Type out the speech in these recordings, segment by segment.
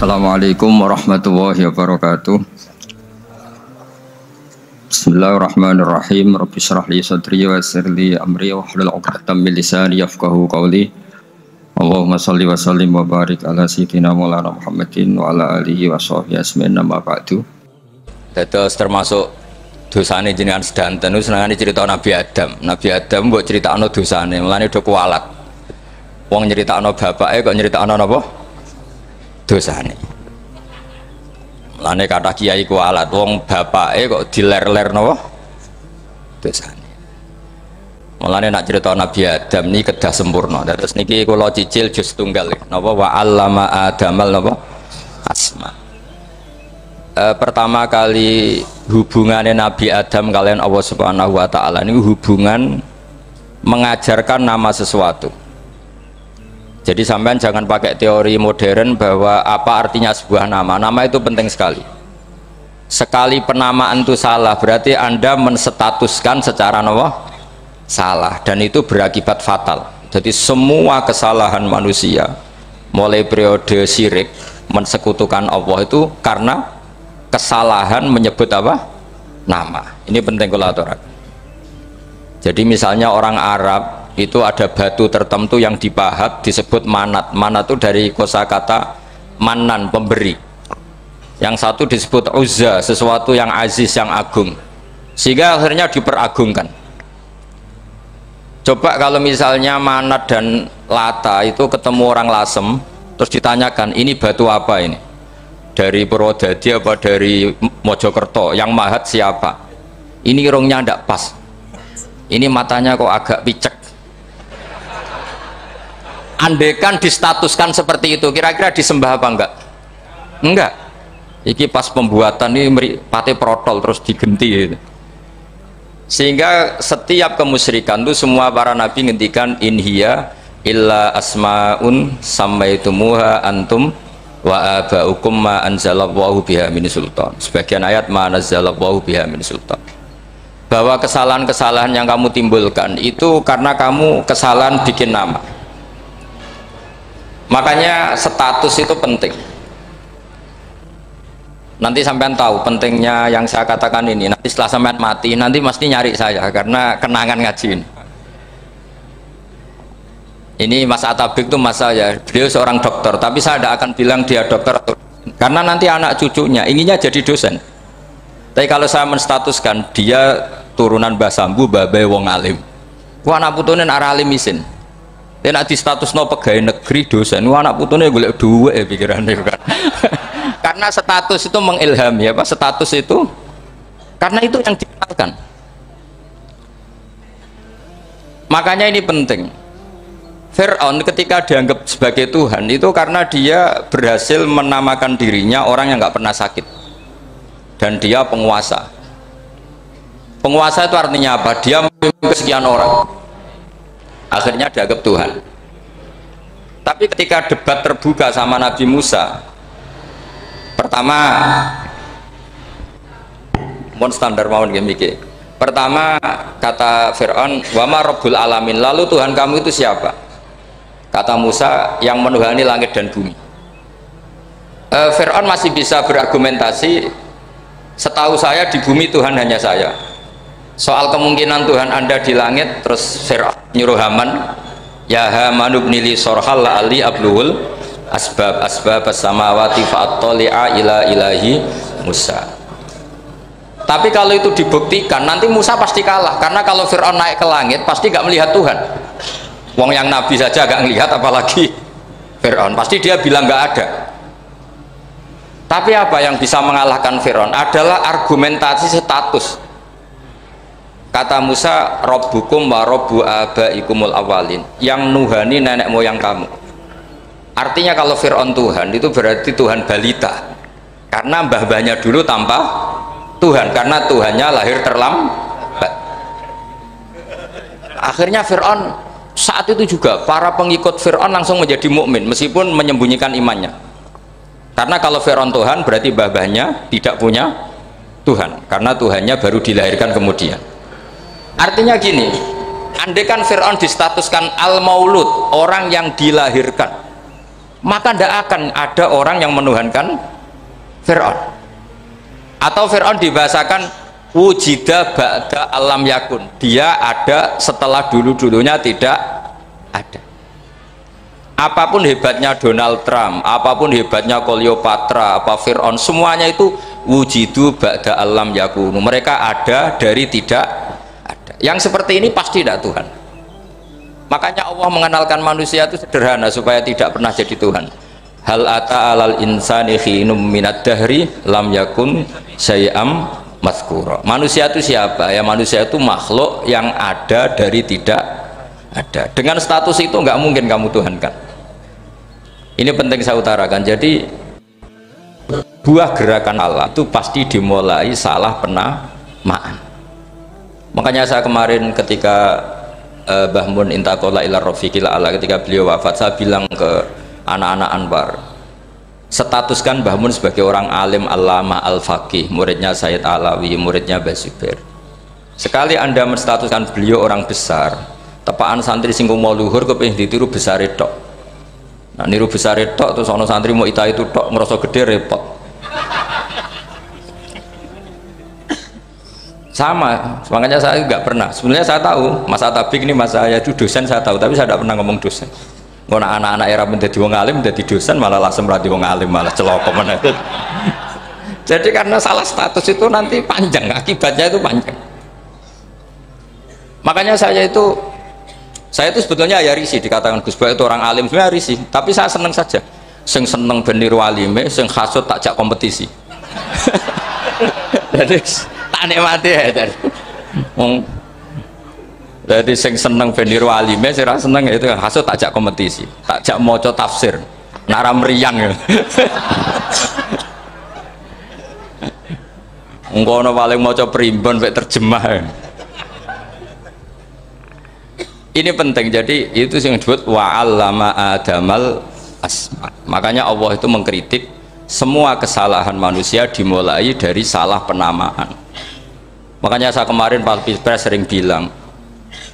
Assalamualaikum warahmatullahi wabarakatuh. Bismillahirrahmanirrahim. Rabbi shrah li sadri wa yassir li amri wahlul 'uqdatam min lisani yafqahu qawli. Allahumma shalli wa sallim wa barik ala sayyidina Maulana Muhammadin wa ala alihi wa sahbihi asmin amma ba'du. Dados termasuk dosane jenengan sedanten niku senengane cerita Nabi Adam. Nabi Adam mbok critakno dosane, mulane do kuwalat. Wong nyeritakno bapake kok nyeritakno napa? Dosane. Mulane kata kiai kuwalat, wong bapake kok diler-ler napa? Dosane. Mulane nak cerita Nabi Adam niki kedah sempurna. Terus niki kula cicil juz tunggal napa wa 'allama Adamal napa? Asma. Pertama kali hubungannya Nabi Adam kalian Allah Subhanahu wa taala ini hubungan mengajarkan nama sesuatu. Jadi sampean jangan pakai teori modern bahwa apa artinya sebuah nama. Nama itu penting sekali. Sekali penamaan itu salah, berarti Anda menstatuskan secara apa? Salah, dan itu berakibat fatal. Jadi semua kesalahan manusia, mulai periode syirik, mensekutukan Allah itu karena kesalahan menyebut apa? Nama. Ini penting kalau aturan. Jadi misalnya orang Arab itu ada batu tertentu yang dipahat disebut manat. Manat itu dari kosakata manan, pemberi. Yang satu disebut uzza, sesuatu yang aziz, yang agung, sehingga akhirnya diperagungkan. Coba kalau misalnya manat dan lata itu ketemu orang Lasem, terus ditanyakan ini batu apa ini, dari Purwodadi apa dari Mojokerto, yang mahat siapa, ini irungnya tidak pas, ini matanya kok agak picek. Andekan distatuskan seperti itu, kira-kira disembah apa enggak? Enggak. Iki pas pembuatan ini pate protol terus digenti gitu. Sehingga setiap kemusyrikan itu semua para nabi ngendikan inhiya illa asmaun sammaitumuha antum wa abaukum ma anzalallahu biha min sultan. Sebagian ayat ma anzalallahu biha min sultan. Bahwa kesalahan-kesalahan yang kamu timbulkan itu karena kamu kesalahan bikin nama. Makanya status itu penting. Nanti sampean tahu pentingnya yang saya katakan ini. Nanti setelah sampean mati, nanti mesti nyari saya karena kenangan ngaji ini. Ini Mas Atabik itu mas saya, beliau seorang dokter, tapi saya tidak akan bilang dia dokter karena nanti anak cucunya inginnya jadi dosen. Tapi kalau saya menstatuskan dia turunan Mbah Sambu, babe wong alim. Wah anak putune arah alim isin. Dan di status no pegawai negeri dosen, wah anak putune golek duwe pikirannya kan. Karena status itu mengilhami, apa status itu? Karena itu yang dikenalkan. Makanya ini penting. Fir'aun ketika dianggap sebagai Tuhan itu karena dia berhasil menamakan dirinya orang yang nggak pernah sakit, dan dia penguasa. Penguasa itu artinya apa? Dia memimpin sekian orang. Akhirnya dianggap Tuhan. Tapi ketika debat terbuka sama Nabi Musa, pertama mohon standar mawon nggih. Pertama kata Fir'aun, "Wa ma rabbul alamin?" Lalu Tuhan kamu itu siapa? Kata Musa, yang menuhani langit dan bumi. Fir'aun masih bisa berargumentasi, setahu saya di bumi Tuhan hanya saya. Soal kemungkinan Tuhan Anda di langit, terus Fir'aun nyuruh Haman, ya Haman ibnili sorhal la'ali abluhul asbab as-samawati fa'attali'a ila ilahi Musa. Tapi kalau itu dibuktikan, nanti Musa pasti kalah, karena kalau Fir'aun naik ke langit pasti gak melihat Tuhan. Wong yang Nabi saja gak melihat, apalagi Fir'aun, pasti dia bilang gak ada. Tapi apa yang bisa mengalahkan Fir'aun adalah argumentasi status. Kata Musa, Rabbukum wa Rabbu abaikumul awalin, yang nuhani nenek moyang kamu. Artinya kalau Fir'aun Tuhan itu berarti Tuhan balita, karena mbah-mbahnya dulu tanpa Tuhan, karena Tuhannya lahir terlambat. Akhirnya Fir'aun saat itu juga para pengikut Fir'aun langsung menjadi mukmin meskipun menyembunyikan imannya, karena kalau Fir'aun Tuhan berarti mbah-mbahnya tidak punya Tuhan, karena Tuhannya baru dilahirkan kemudian. Artinya gini, andaikan Fir'aun distatuskan al-maulud, orang yang dilahirkan, maka tidak akan ada orang yang menuhankan Fir'aun. Atau Fir'aun dibahasakan wujida ba'da alam yakun, dia ada setelah dulu-dulunya tidak ada. Apapun hebatnya Donald Trump, apapun hebatnya Cleopatra, apa Fir'aun, semuanya itu wujidu ba'da alam yakunu, mereka ada dari tidak ada. Yang seperti ini pasti tidak Tuhan. Makanya Allah mengenalkan manusia itu sederhana supaya tidak pernah jadi Tuhan. Hal ata alal insani khinum minad dahri lam yakun syai'am mazkura. Manusia itu siapa? Ya manusia itu makhluk yang ada dari tidak ada. Dengan status itu nggak mungkin kamu tuhankan. Ini penting saya utarakan. Jadi buah gerakan Allah itu pasti dimulai salah penamaan. Makanya saya kemarin ketika Mbah Mun intaqala ila rafiqil a'la, ketika beliau wafat, saya bilang ke anak-anak Anwar, statuskan Mbah Mun sebagai orang alim, alama, al-faqih, muridnya Sayyid Alawi, muridnya Mbah Zubair. Sekali Anda menstatuskan beliau orang besar, tepaan santri sing mau luhur kepengin ditiru besar tok. Nah niru besar tok terus ana santri mau ita itu tok ngerasa gede repot. Sama, makanya saya nggak pernah. Sebenarnya saya tahu Mas Atabik ini Mas saya itu dosen, saya tahu, tapi saya tidak pernah ngomong dosen. Ngono anak-anak era menjadi wong alim, menjadi dosen malah langsung berarti wong alim, malah celoko mana. Jadi karena salah status itu nanti panjang, akibatnya itu panjang. Makanya saya itu sebetulnya ya risih dikatakan Gus Bak itu orang alim, sebenarnya risih, tapi saya seneng saja. Sing seneng beniru alime, sing hasut takjak kompetisi. Jadi tak nikmati ya. Jadi sing seneng beniru alime, sing ra seneng itu hasut takjak kompetisi, takjak maca tafsir, nara meriang ya. Engkono paling maca primbon mek terjemah. Ini penting, jadi itu yang disebut wa'allama adamal asma. Makanya Allah itu mengkritik semua kesalahan manusia dimulai dari salah penamaan. Makanya saya kemarin Pak Pilpres sering bilang,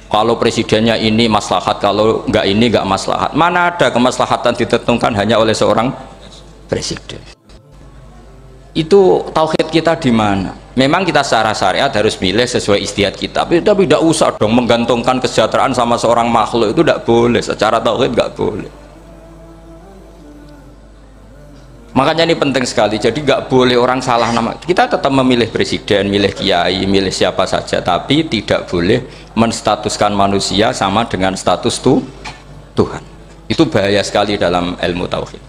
kalau presidennya ini maslahat, kalau enggak ini enggak maslahat. Mana ada kemaslahatan ditentukan hanya oleh seorang presiden? Itu tauhid kita di mana? Memang kita secara syariat harus milih sesuai ijtihad kita, tapi tidak usah dong menggantungkan kesejahteraan sama seorang makhluk, itu tidak boleh, secara tauhid nggak boleh. Makanya ini penting sekali, jadi nggak boleh orang salah nama. Kita tetap memilih presiden, milih kiai, milih siapa saja, tapi tidak boleh menstatuskan manusia sama dengan status Tuhan. Itu bahaya sekali dalam ilmu tauhid.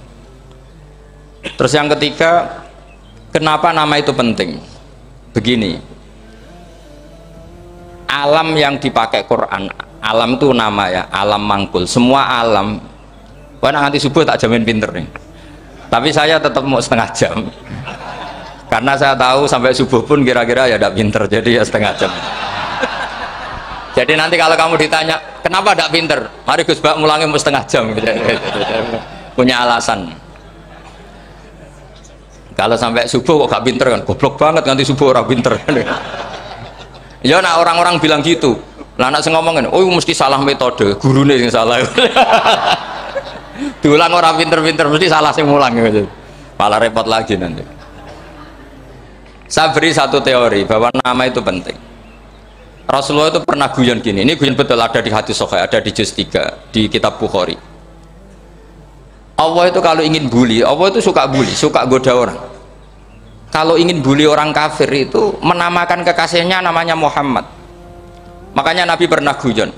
Terus yang ketiga, kenapa nama itu penting? Begini, alam yang dipakai Quran, alam itu nama ya, alam mangkul, semua alam. Wah nanti subuh tak jamin pinter nih, tapi saya tetap mau setengah jam karena saya tahu sampai subuh pun kira-kira ya tidak pinter, jadi ya setengah jam. Jadi nanti kalau kamu ditanya kenapa tidak pinter, mari Gus Bak mulangi mau setengah jam punya alasan. Kalau sampai subuh kok gak pinter kan, goblok banget nanti subuh orang pinter. Ya nah orang-orang bilang gitu. Lah anak sing ngomongin, oh mesti salah metode, gurune yang salah. Diulang orang pinter-pinter mesti salah sing mulang gitu. Malah repot lagi nanti. Saya beri satu teori bahwa nama itu penting. Rasulullah itu pernah guyon gini, ini guyon betul, ada di hadis Sahih, ada di juz 3 di kitab Bukhari. Allah itu kalau ingin bully, Allah itu suka bully, suka goda orang. Kalau ingin bully orang kafir itu menamakan kekasihnya namanya Muhammad. Makanya Nabi pernah guyon,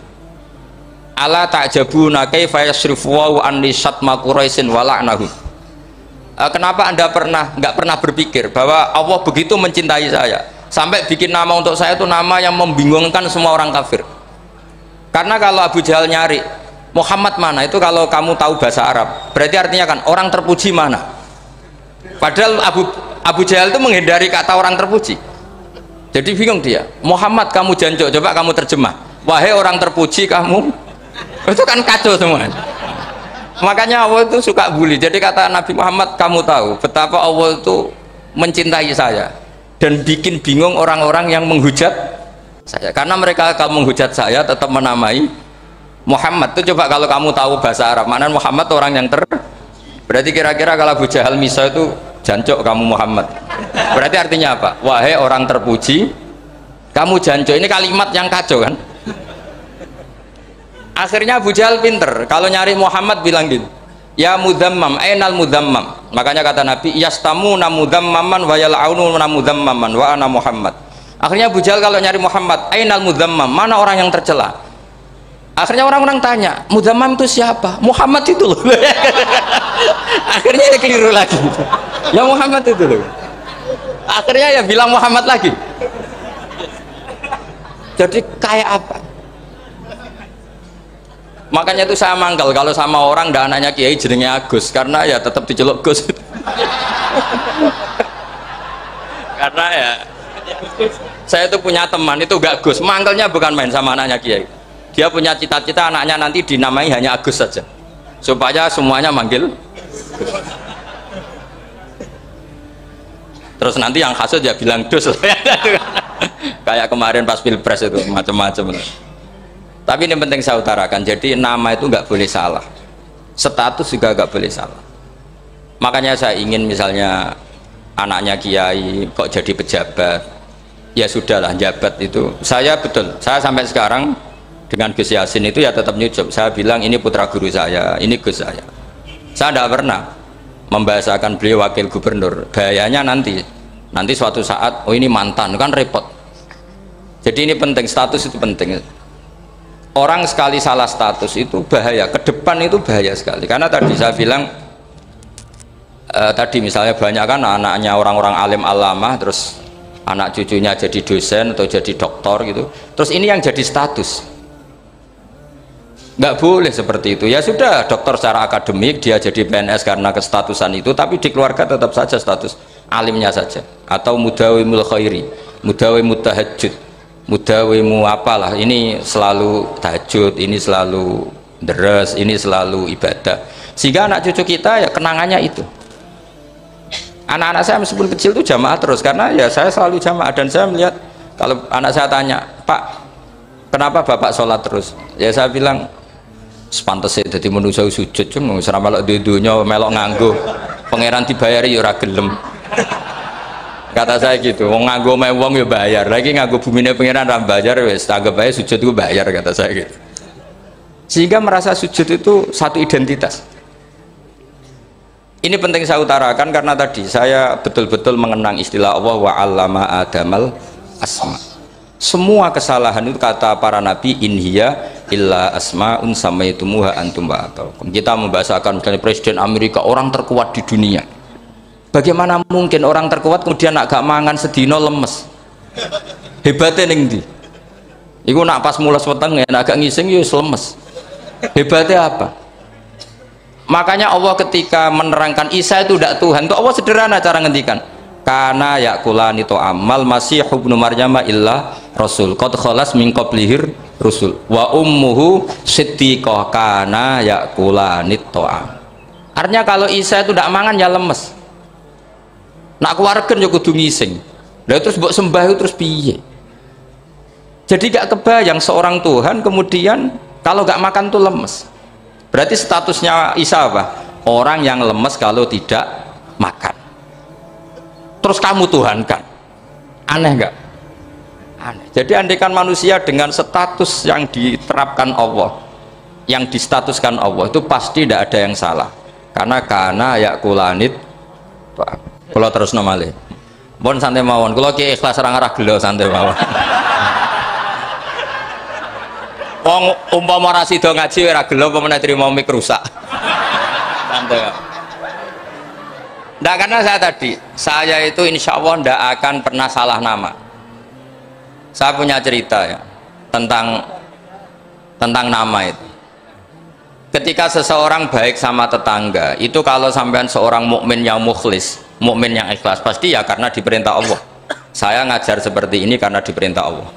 ala ta'jabuna kaifa yasrifu wa anni syatma quraisyin wa la'nahum. Kenapa Anda nggak pernah berpikir bahwa Allah begitu mencintai saya sampai bikin nama untuk saya itu nama yang membingungkan semua orang kafir. Karena kalau Abu Jahal nyari Muhammad mana, itu kalau kamu tahu bahasa Arab berarti artinya kan orang terpuji mana, padahal Abu Jahal itu menghindari kata orang terpuji, jadi bingung dia. Muhammad kamu jancok, coba kamu terjemah, wahai orang terpuji kamu, itu kan kacau semua. Makanya Allah itu suka bully. Jadi kata Nabi Muhammad, kamu tahu betapa Allah itu mencintai saya dan bikin bingung orang-orang yang menghujat saya, karena mereka kalau menghujat saya tetap menamai Muhammad. Itu coba kalau kamu tahu bahasa Arab, mana Muhammad orang yang Berarti kira-kira kalau Abu Jahal miso itu jancuk kamu Muhammad. Berarti artinya apa? Wahai orang terpuji, kamu jancuk. Ini kalimat yang kacau kan? Akhirnya Abu Jahal pinter. Kalau nyari Muhammad bilang gitu. Ya mudzammam, ainal mudzammam. Makanya kata Nabi, yastamuna mudzammaman wa yal'aununa mudzammaman wa ana Muhammad. Akhirnya Abu Jahal kalau nyari Muhammad, ainal mudzammam, mana orang yang tercela? Akhirnya orang-orang tanya, mudzammam itu siapa? Muhammad itu loh. Akhirnya dia keliru lagi. Ya Muhammad itu loh. Akhirnya ya bilang Muhammad lagi. Jadi kayak apa? Makanya itu saya mangkal kalau sama orang dan anaknya kiai jenenge Agus, karena ya tetap diceluk Gus. Karena ya saya itu punya teman itu gak Gus, mangkalnya bukan main sama anaknya kiai. Dia punya cita-cita anaknya nanti dinamai hanya Agus saja, supaya semuanya manggil Gus. Terus nanti yang hasut ya bilang Dus. Kayak kemarin pas pilpres itu macam-macam. Tapi ini penting saya utarakan. Jadi nama itu nggak boleh salah, status juga nggak boleh salah. Makanya saya ingin misalnya anaknya kiai kok jadi pejabat, ya sudahlah, jabat itu. Saya betul, saya sampai sekarang dengan Gus Yasin itu ya tetap nyucup. Saya bilang ini putra guru saya, ini Gus saya. Saya tidak pernah membahasakan beliau wakil gubernur. Bahayanya nanti suatu saat, oh ini mantan, kan repot. Jadi ini penting, status itu penting. Orang sekali salah status itu bahaya, ke depan itu bahaya sekali. Karena tadi saya bilang, tadi misalnya banyak kan anaknya orang-orang alim alamah, terus anak cucunya jadi dosen atau jadi doktor gitu. Terus ini yang jadi status. Nggak boleh seperti itu. Ya sudah, dokter secara akademik dia jadi PNS karena kestatusan itu, tapi di keluarga tetap saja status alimnya saja. Atau mudawimul khairi, mudawimut tahajud, mudawimu apalah, ini selalu tahajud, ini selalu deres, ini selalu ibadah. Sehingga anak cucu kita ya kenangannya itu. Anak-anak saya meskipun kecil itu jamaah terus, karena ya saya selalu jamaah. Dan saya melihat kalau anak saya tanya, Pak, kenapa Bapak sholat terus? Ya saya bilang, sepantasnya jadi manusia sujud cuma selama melok dudunya melok nganggo pangeran dibayari ya ora gelem. Kata saya gitu, wong nganggo mewong ya bayar, lagi nganggo bumine pangeran ra bayar wis anggap ae sujud itu bayar, kata saya gitu. Sehingga merasa sujud itu satu identitas. Ini penting saya utarakan karena tadi saya betul-betul mengenang istilah Allah wa 'allama adamal asma. Semua kesalahan itu kata para nabi inhiya illa asma'un samaitumuha antum ba'ataukum. Kita membahasakan misalnya presiden Amerika orang terkuat di dunia. Bagaimana mungkin orang terkuat kemudian agak mangan sedino lemes? Hebatnya ning ndi? Iku nak pas mules weteng agak ngising ya lemes. Hebatnya apa? Makanya Allah ketika menerangkan Isa itu tidak Tuhan, itu Allah sederhana cara ngendikan. Karena yakulani to amal masih ibnu Maryam illa rasul qad khalas min qablihir rusul wa ummuhu siddiqah kana yakulani to'am. Artinya kalau Isa itu tidak mangan ya lemes, nak keluarga ya kudu ngising. Lah terus mbok sembah terus piye? Jadi gak kebayang seorang Tuhan kemudian kalau gak makan tuh lemes. Berarti statusnya Isa apa? Orang yang lemes kalau tidak makan. Terus kamu Tuhan kan? Aneh nggak? Aneh. Jadi andaikan manusia dengan status yang diterapkan Allah, yang distatuskan Allah, itu pasti tidak ada yang salah. Karena yakulanit. Kalau terus nomale, mohon santai mawon. Kalau ki ikhlas orang arah gelo santai mawon. Wong umpama ora sida ngaji ora gelo apa meneh trimo mik rusak. Santai. Nah, karena saya itu insya Allah tidak akan pernah salah nama. Saya punya cerita ya tentang nama itu. Ketika seseorang baik sama tetangga, itu kalau sampean seorang mukmin yang mukhlis, mukmin yang ikhlas, pasti ya karena diperintah Allah. Saya ngajar seperti ini karena diperintah Allah.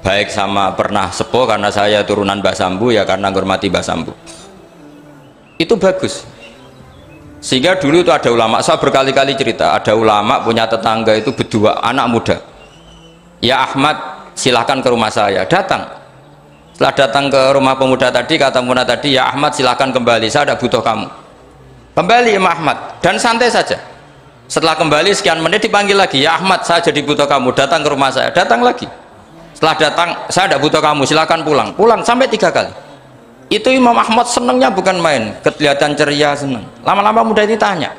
Baik sama pernah sepuh karena saya turunan Mbah Sambu, ya karena menghormati Mbah Sambu. Itu bagus. Sehingga dulu itu ada ulama, saya berkali-kali cerita, ada ulama punya tetangga itu berdua anak muda. Ya Ahmad, silahkan ke rumah saya. Datang. Setelah datang ke rumah pemuda tadi, kata pemuda tadi, ya Ahmad silahkan kembali, saya tidak butuh kamu. Kembali Imam Ahmad dan santai saja. Setelah kembali sekian menit dipanggil lagi, ya Ahmad, saya jadi butuh kamu, datang ke rumah saya. Datang lagi. Setelah datang, saya tidak butuh kamu, silakan pulang. Pulang sampai 3 kali. Itu Imam Ahmad senangnya bukan main, kelihatan ceria, senang. Lama-lama mudah ini tanya,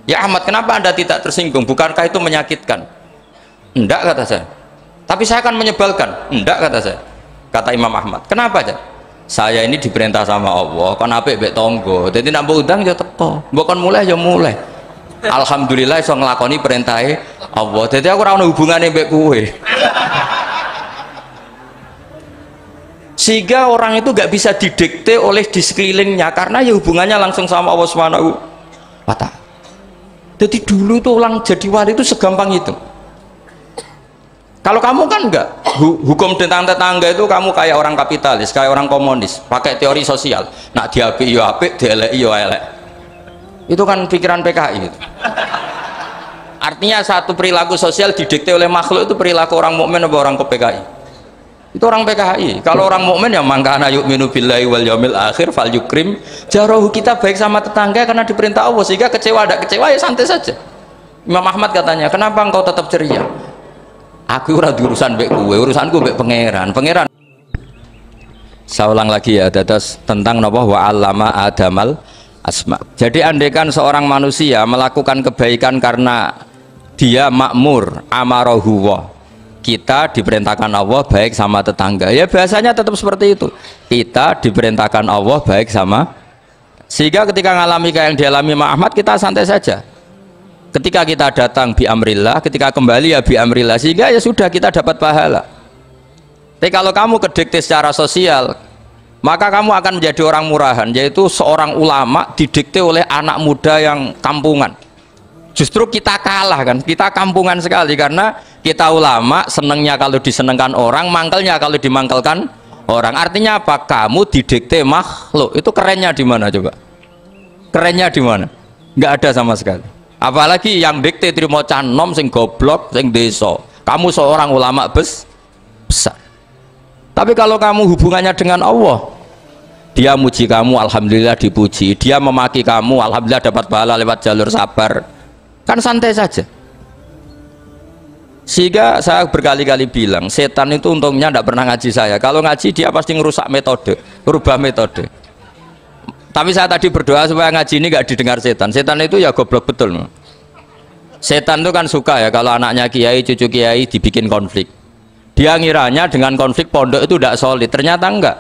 ya Ahmad, kenapa anda tidak tersinggung? Bukankah itu menyakitkan? Enggak, kata saya. Tapi saya akan menyebalkan. Enggak, kata saya. Kata Imam Ahmad, kenapa aja? Saya ini diperintah sama Allah, kan apik mbek tonggo. Jadi nak udang ya teko. Mbok kon mulai ya mulai. Alhamdulillah iso nglakoni perintahe Allah. Jadi aku ora ono hubungane mbek kowe. Sehingga orang itu gak bisa didikte oleh di sekelilingnya karena ya hubungannya langsung sama Allah Subhanahu wa Ta'ala. Jadi dulu tuh orang jadi wali itu segampang itu. Kalau kamu kan enggak, hukum tentang tetangga itu kamu kayak orang kapitalis, kayak orang komunis, pakai teori sosial. Nak diapik yo apik, dieleki yo elek. Itu kan pikiran PKI itu. Artinya satu perilaku sosial didikte oleh makhluk itu perilaku orang mukmin atau orang ke PKI. Itu orang PKI. Kalau orang mukmin ya mangkana yu'minu billahi wal yaumil akhir fal yukrim jarahu. Kita baik sama tetangga karena diperintah Allah, sehingga kecewa tidak kecewa ya santai saja. Imam Ahmad katanya, kenapa engkau tetap ceria? Aku ora urusan mbek kowe, urusanku mbek pangeran. Pangeran. Saya ulang lagi ya, dados tentang napa wa 'allama adamal asma. Jadi andaikan seorang manusia melakukan kebaikan karena dia makmur, amarahu wa, kita diperintahkan Allah baik sama tetangga, ya biasanya tetap seperti itu. Kita diperintahkan Allah baik sama, sehingga ketika mengalami kayak yang dialami Imam Ahmad, kita santai saja. Ketika kita datang bi amrillah, ketika kembali ya bi amrillah, sehingga ya sudah kita dapat pahala. Tapi kalau kamu kedikte secara sosial, maka kamu akan menjadi orang murahan, yaitu seorang ulama didikte oleh anak muda yang kampungan. Justru kita kalah kan, kita kampungan sekali karena kita ulama senengnya kalau disenengkan orang, mangkelnya kalau dimangkelkan orang. Artinya apa? Kamu didikte makhluk. Itu kerennya di mana coba? Kerennya di mana? Nggak ada sama sekali. Apalagi yang dikte trimo canom sing goblok sing desa. Kamu seorang ulama besar. Tapi kalau kamu hubungannya dengan Allah, dia muji kamu, alhamdulillah dipuji. Dia memaki kamu, alhamdulillah dapat pahala lewat jalur sabar. Kan santai saja. Sehingga saya berkali-kali bilang, setan itu untungnya tidak pernah ngaji saya. Kalau ngaji dia pasti ngerusak metode, merubah metode. Tapi saya tadi berdoa supaya ngaji ini nggak didengar setan. Setan itu ya goblok betul. Setan itu kan suka ya kalau anaknya kiai, cucu kiai dibikin konflik. Dia ngiranya dengan konflik pondok itu tidak solid. Ternyata enggak.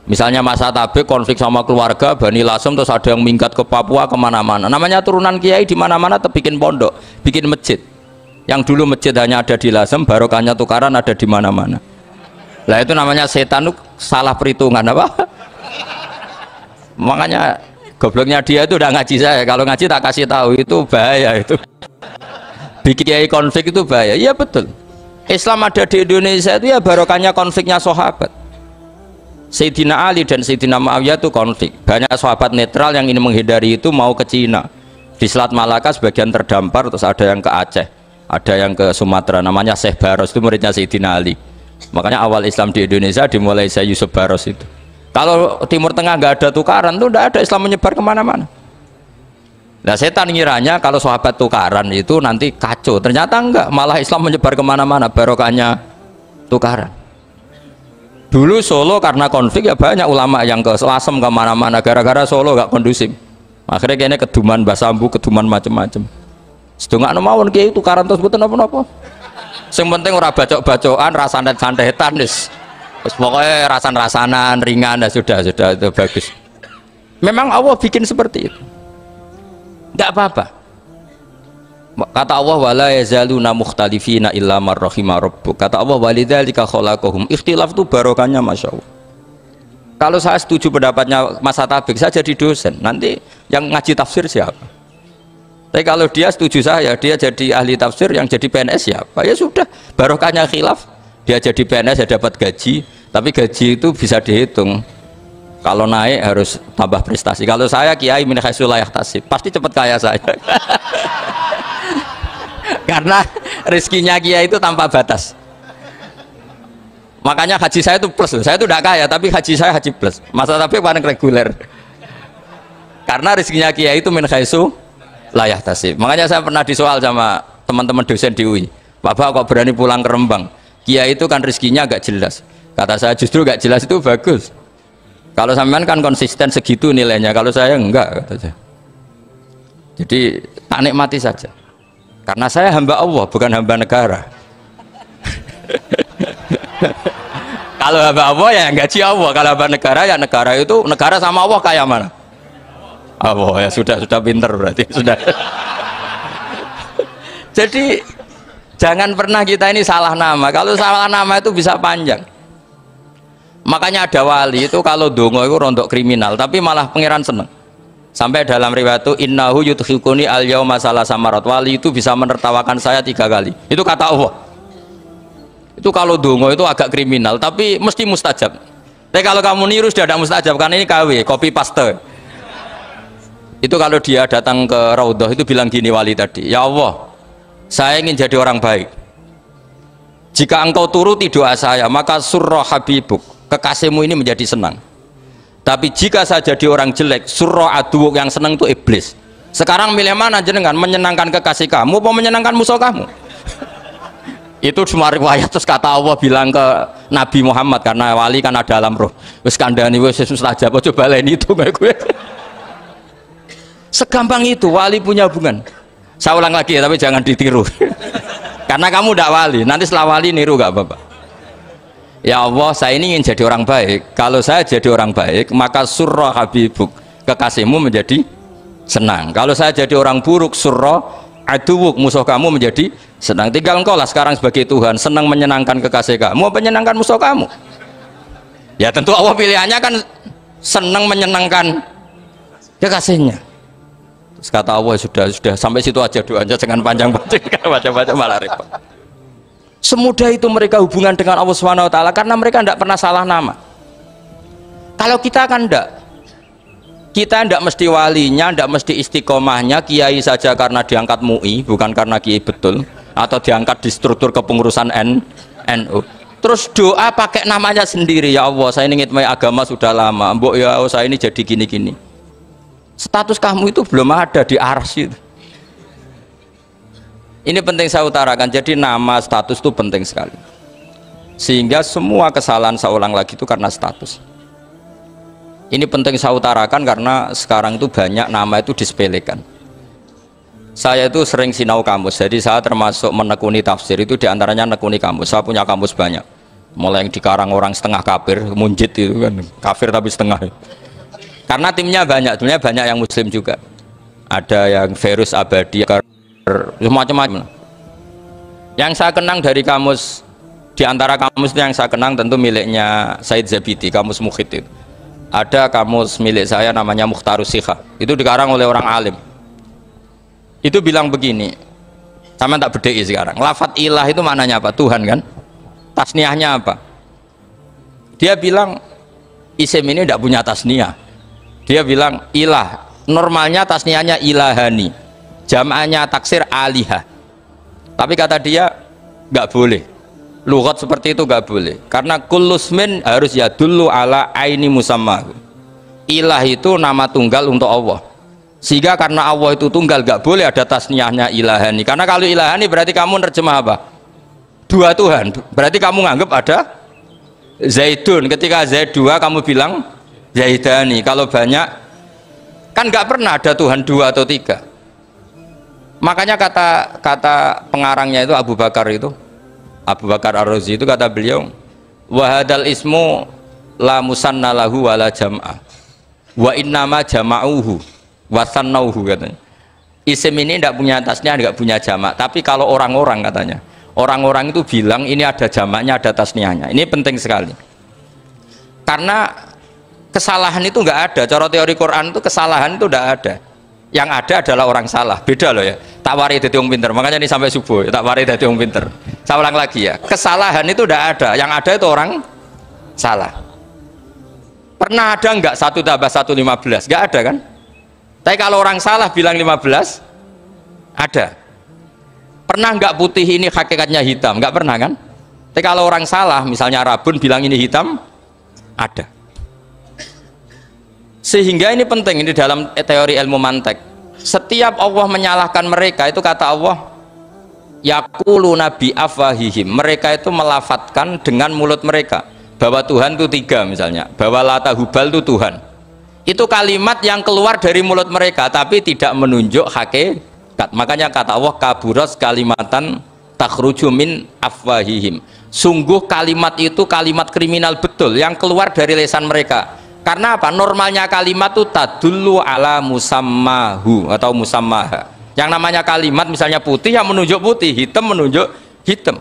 Misalnya masa tabik konflik sama keluarga, Bani Lasem, terus ada yang minggat ke Papua kemana-mana. Namanya turunan kiai di mana-mana bikin pondok, bikin masjid. Yang dulu masjid hanya ada di Lasem, barokahnya tukaran ada di mana-mana. Lah itu namanya setan, itu salah perhitungan apa? Makanya gobloknya dia itu udah ngaji saya. Kalau ngaji tak kasih tahu, itu bahaya itu. Bikin kiai konflik itu bahaya. Iya betul. Islam ada di Indonesia itu ya barokahnya konfliknya sahabat. Sayyidina Ali dan Sayyidina Muawiyah itu konflik. Banyak sahabat netral yang ingin menghindari itu mau ke Cina. Di Selat Malaka sebagian terdampar, terus ada yang ke Aceh, ada yang ke Sumatera. Namanya Syekh Baros, itu muridnya Sayyidina Ali. Makanya awal Islam di Indonesia dimulai Syekh Yusuf Baros itu. Kalau Timur Tengah nggak ada tukaran tuh nggak ada, Islam menyebar kemana-mana. Nah setan ngiranya kalau sahabat tukaran itu nanti kacau. Ternyata enggak, malah Islam menyebar kemana-mana, barokahnya tukaran. Dulu Solo karena konflik ya banyak ulama yang ke Selasem kemana-mana gara-gara Solo nggak kondusif. Akhirnya kayaknya keduman basambu, keduman macam-macam. Sedungak mawon kiai tukaran terus betul apa-apa. Yang penting ora bacok-bacokan, rasanan-santetan wis. Pokoknya rasan-rasanan ringan dan sudah itu bagus. Memang Allah bikin seperti itu. Enggak apa-apa. Kata Allah wala yazaluna mukhtalifina illa man rahima rabbuk. Kata Allah walidzalika khalaqahum. Ikhtilaf itu barokahnya masyaallah. Kalau saya setuju pendapatnya Mas Atabik, saya jadi dosen. Nanti yang ngaji tafsir siapa? Tapi kalau dia setuju saya, dia jadi ahli tafsir, yang jadi PNS siapa? Ya sudah, barokahnya khilaf. Dia jadi PNS ya dapat gaji, tapi gaji itu bisa dihitung. Kalau naik harus tambah prestasi. Kalau saya kiai min haitsu la yahtasib, pasti cepat kaya saya. Karena rezekinya kiai itu tanpa batas. Makanya haji saya itu plus. Saya itu tidak kaya, tapi haji saya haji plus. Masa tapi paling reguler. Karena rezekinya kiai itu min haitsu la yahtasib. Makanya saya pernah disoal sama teman-teman dosen di UI, Bapak kok berani pulang ke Rembang? Kiai itu kan rezekinya agak jelas. Kata saya justru gak jelas itu bagus. Kalau sampean kan konsisten segitu nilainya, kalau saya enggak, kata saya. Jadi tak nikmati saja. Karena saya hamba Allah, bukan hamba negara. Kalau hamba Allah ya gaji Allah, kalau hamba negara ya negara itu negara sama Allah kayak mana? Allah ya sudah pinter berarti sudah. Jadi jangan pernah kita ini salah nama. Kalau salah nama itu bisa panjang. Makanya ada wali itu kalau dongo itu rontok kriminal, tapi malah pangeran seneng. Sampai dalam riwayat itu innahu yudhikuni al yauma salasamarat, wali itu bisa menertawakan saya 3 kali. Itu kata Allah. Itu kalau dongo itu agak kriminal, tapi mesti mustajab. Tapi kalau kamu niru sudah ada mustajab, karena ini KW, copy paste. Itu kalau dia datang ke Raudhah itu bilang gini wali tadi, ya Allah, saya ingin jadi orang baik. Jika engkau turuti doa saya, maka surra habibuk, kekasihmu ini menjadi senang. Tapi jika saya jadi orang jelek, surra aduwuk, yang senang itu iblis. Sekarang milih mana jenengan, menyenangkan kekasih kamu atau menyenangkan musuh kamu? Itu cuma riwayat. Terus kata Allah bilang ke Nabi Muhammad, karena wali kan ada alam roh, wis kandhani wis mustajab, coba lain itu kayak gue. Segampang itu wali punya hubungan. Saya ulang lagi ya, tapi jangan ditiru. Karena kamu tidak wali, nanti setelah wali niru gak apa-apa. Ya Allah, saya ini ingin jadi orang baik. Kalau saya jadi orang baik, maka surra habibuk, kekasihmu menjadi senang. Kalau saya jadi orang buruk, surra aduwuk, musuh kamu menjadi senang. Tinggal engkau lah sekarang sebagai Tuhan, senang menyenangkan kekasih kamu, menyenangkan musuh kamu. Ya tentu Allah pilihannya kan senang menyenangkan kekasihnya. Terus kata Allah, sudah sampai situ aja doanya, jangan panjang-panjang, baca-baca malah repot. Semudah itu mereka hubungan dengan Allah Subhanahu wa taala karena mereka tidak pernah salah nama. Kalau kita kan tidak. Kita tidak mesti walinya, tidak mesti istiqomahnya, kiai saja karena diangkat MUI, bukan karena kiai betul, atau diangkat di struktur kepengurusan NU. Terus doa pakai namanya sendiri, ya Allah, saya ini ngitmai agama sudah lama, mbok ya Allah, saya ini jadi gini-gini. Status kamu itu belum ada di arsy itu. Ini penting saya utarakan, jadi nama status itu penting sekali. Sehingga semua kesalahan saya ulang lagi itu karena status. Ini penting saya utarakan karena sekarang itu banyak nama itu disepelekan. Saya itu sering sinau kamus, jadi saya termasuk menekuni tafsir itu diantaranya menekuni kamus. Saya punya kamus banyak, mulai yang dikarang orang setengah kafir, munjid itu kan, kafir tapi setengah. Karena timnya banyak yang muslim juga. Ada yang Verus Abadi, macam-macam. Yang saya kenang dari kamus, diantara kamus yang saya kenang tentu miliknya Said Zabidi, kamus Mukhid itu. Ada kamus milik saya namanya Mukhtarus Sikha, itu dikarang oleh orang alim. Itu bilang begini, sama tak bedai sekarang, lafat ilah itu maknanya apa? Tuhan kan? Tasniahnya apa? Dia bilang isim ini tidak punya tasniah. Dia bilang ilah, normalnya tasniahnya ilahani, jam'ahnya taksir alihah. Tapi kata dia nggak boleh, lughat seperti itu nggak boleh, karena kullusmin harus yadullu ala aini musamma. Ilah itu nama tunggal untuk Allah, sehingga karena Allah itu tunggal nggak boleh ada tasniahnya ilahani. Karena kalau ilahani berarti kamu nerjemah apa? Dua Tuhan, berarti kamu nganggap ada Zaidun, ketika Zaid dua kamu bilang Zaidani. Kalau banyak kan nggak pernah ada Tuhan dua atau tiga. Makanya kata pengarangnya itu Abu Bakar Ar-Razi itu kata beliau, wahadal ismu la musanna lahu wala jam'ah wa innama jama'uhu wa sannauhu, katanya. Isim ini tidak punya tasnya, tidak punya jamak, tapi kalau orang-orang katanya, orang-orang itu bilang ini ada jamaknya, ada tasniahnya. Ini penting sekali karena kesalahan itu nggak ada. Cara teori Quran itu kesalahan itu tidak ada. Yang ada adalah orang salah. Beda loh ya, tak wari dadi wong pinter. Makanya ini sampai subuh tak wari dadi wong pinter. Saya ulang lagi ya, kesalahan itu tidak ada. Yang ada itu orang salah. Pernah ada nggak 1 tambah 1 15? Nggak ada kan? Tapi kalau orang salah bilang 15, ada. Pernah nggak putih ini hakikatnya hitam? Nggak pernah kan? Tapi kalau orang salah, misalnya Rabun bilang ini hitam, ada. Sehingga ini penting ini dalam teori ilmu mantek. Setiap Allah menyalahkan mereka itu kata Allah yaquluna bi afwahihim, mereka itu melafatkan dengan mulut mereka bahwa Tuhan itu tiga, misalnya bahwa Lata Hubal itu Tuhan. Itu kalimat yang keluar dari mulut mereka tapi tidak menunjuk hakikat. Makanya kata Allah kaburas kalimatan takhruju min afwahihim, sungguh kalimat itu kalimat kriminal betul yang keluar dari lisan mereka. Karena apa? Normalnya kalimat itu tadullu ala musammahu atau musammaha. Yang namanya kalimat misalnya putih yang menunjuk putih, hitam menunjuk hitam.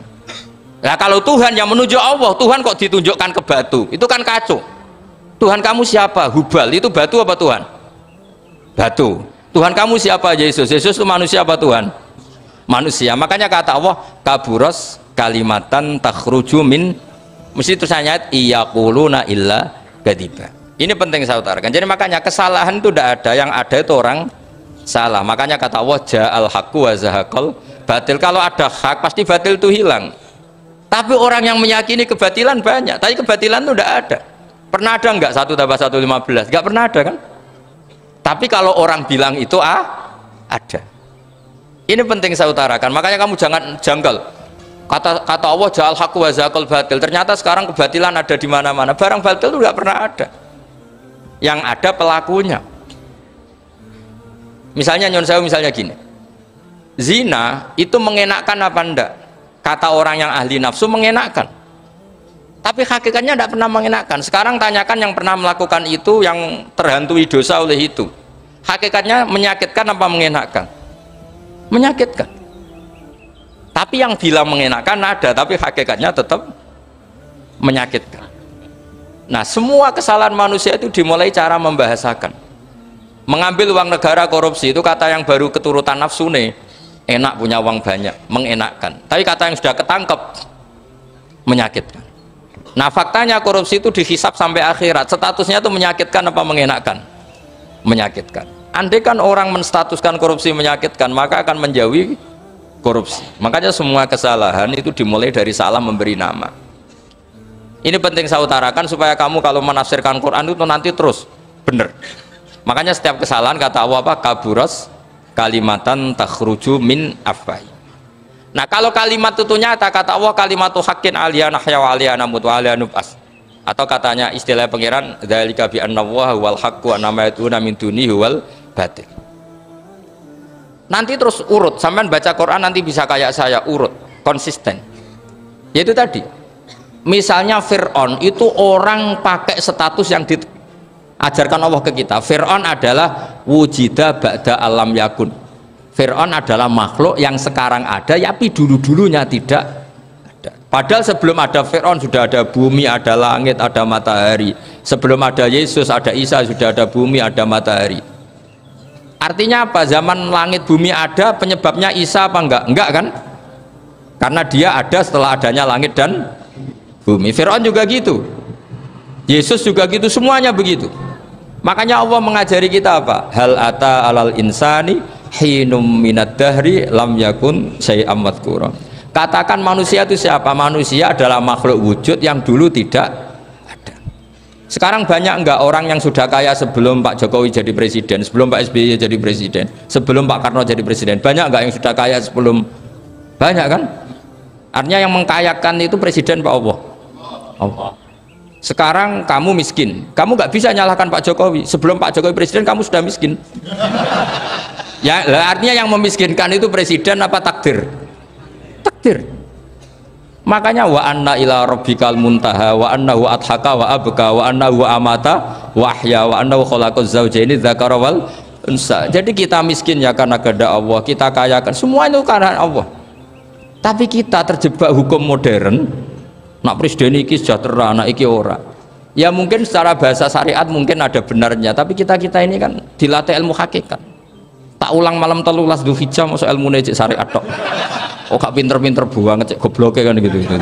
Nah kalau Tuhan yang menunjuk Allah, Tuhan kok ditunjukkan ke batu? Itu kan kacau. Tuhan kamu siapa? Hubal itu batu apa Tuhan? Batu. Tuhan kamu siapa? Yesus. Yesus itu manusia apa Tuhan? Manusia. Makanya kata Allah kaburos kalimatan takhruju min, mesti terusnya ayat iyaquluna illa kadiba. Ini penting saya utarakan. Jadi makanya kesalahan itu tidak ada, yang ada itu orang salah. Makanya kata Allah ja'al haqqu wa zahaqal batil. Kalau ada hak pasti batil itu hilang. Tapi orang yang meyakini kebatilan banyak, tapi kebatilan itu tidak ada. Pernah ada enggak 1 tambah 1 15? Enggak pernah ada kan? Tapi kalau orang bilang itu ada. Ini penting saya utarakan. Makanya kamu jangan janggal. Kata Allah ja'al haqqu wa zahaqal batil. Ternyata sekarang kebatilan ada di mana-mana. Barang batil itu enggak pernah ada. Yang ada pelakunya. Misalnya nyon sewu, misalnya gini, zina itu mengenakkan apa enggak? Kata orang yang ahli nafsu mengenakkan, tapi hakikatnya tidak pernah mengenakkan. Sekarang tanyakan yang pernah melakukan itu, yang terhantui dosa oleh itu, hakikatnya menyakitkan apa mengenakkan? Menyakitkan. Tapi yang bilang mengenakkan ada, tapi hakikatnya tetap menyakitkan. Nah, semua kesalahan manusia itu dimulai cara membahasakan. Mengambil uang negara, korupsi, itu kata yang baru keturutan nafsu nih, enak punya uang banyak, mengenakkan. Tapi kata yang sudah ketangkep, menyakitkan. Nah, faktanya korupsi itu dihisap sampai akhirat, statusnya itu menyakitkan apa mengenakkan? Menyakitkan. Andai kan orang menstatuskan korupsi menyakitkan, maka akan menjauhi korupsi. Makanya semua kesalahan itu dimulai dari salah memberi nama. Ini penting saya utarakan supaya kamu kalau menafsirkan Quran itu nanti terus benar. Makanya setiap kesalahan kata Allah apa? Kaburas kalimatan takhruju min afwahi. Nah kalau kalimat itu nyata kata Allah kalimatu haqqin aliyana nahya wa aliyana mut wa aliyana nub'as. Atau katanya istilah pengiran dzalika bi anna wa wal haqqu wa nama yatuna min dunihi wal batil. Nanti terus urut, sampean baca Quran nanti bisa kayak saya urut, konsisten. Yaitu tadi. Misalnya Fir'aun itu orang pakai status yang diajarkan Allah ke kita. Fir'aun adalah wujida ba'da alam yakun. Fir'aun adalah makhluk yang sekarang ada, tapi dulu-dulunya tidak ada. Padahal sebelum ada Fir'aun sudah ada bumi, ada langit, ada matahari. Sebelum ada Yesus, ada Isa, sudah ada bumi, ada matahari. Artinya apa? Zaman langit bumi ada, penyebabnya Isa apa enggak? Enggak kan? Karena dia ada setelah adanya langit dan bumi. Fir'aun juga gitu, Yesus juga gitu, semuanya begitu. Makanya Allah mengajari kita apa? Hal ata alal insani hinum minad dahri lam yakun syai'am madhkura. Katakan manusia itu siapa? Manusia adalah makhluk wujud yang dulu tidak ada. Sekarang banyak enggak orang yang sudah kaya sebelum Pak Jokowi jadi presiden, sebelum Pak SBY jadi presiden, sebelum Pak Karno jadi presiden? Banyak enggak yang sudah kaya sebelum? Banyak kan? Artinya yang mengkayakan itu presiden Pak Allah. Allah. Sekarang kamu miskin, kamu nggak bisa nyalahkan Pak Jokowi. Sebelum Pak Jokowi presiden kamu sudah miskin. Ya, artinya yang memiskinkan itu presiden apa takdir? Takdir. Makanya wa anna ila rabbikal muntaha wa annahu adhaka wa abka wa annahu amata wa ahya wa annahu khalaqaz zawjaini dzakara wal unsa. Jadi kita miskin ya karena kehendak Allah, kita kaya kan semua itu karena Allah. Tapi kita terjebak hukum modern. Nak presiden iki sejahtera, anak iki ora. Ya mungkin secara bahasa syariat mungkin ada benarnya, tapi kita ini kan dilatih ilmu hakikat. Tak ulang malam 13 Dzulhijjah masuk ilmu cek syariat tok. Oh gak pinter-pinter banget cek gobloke kan gitu.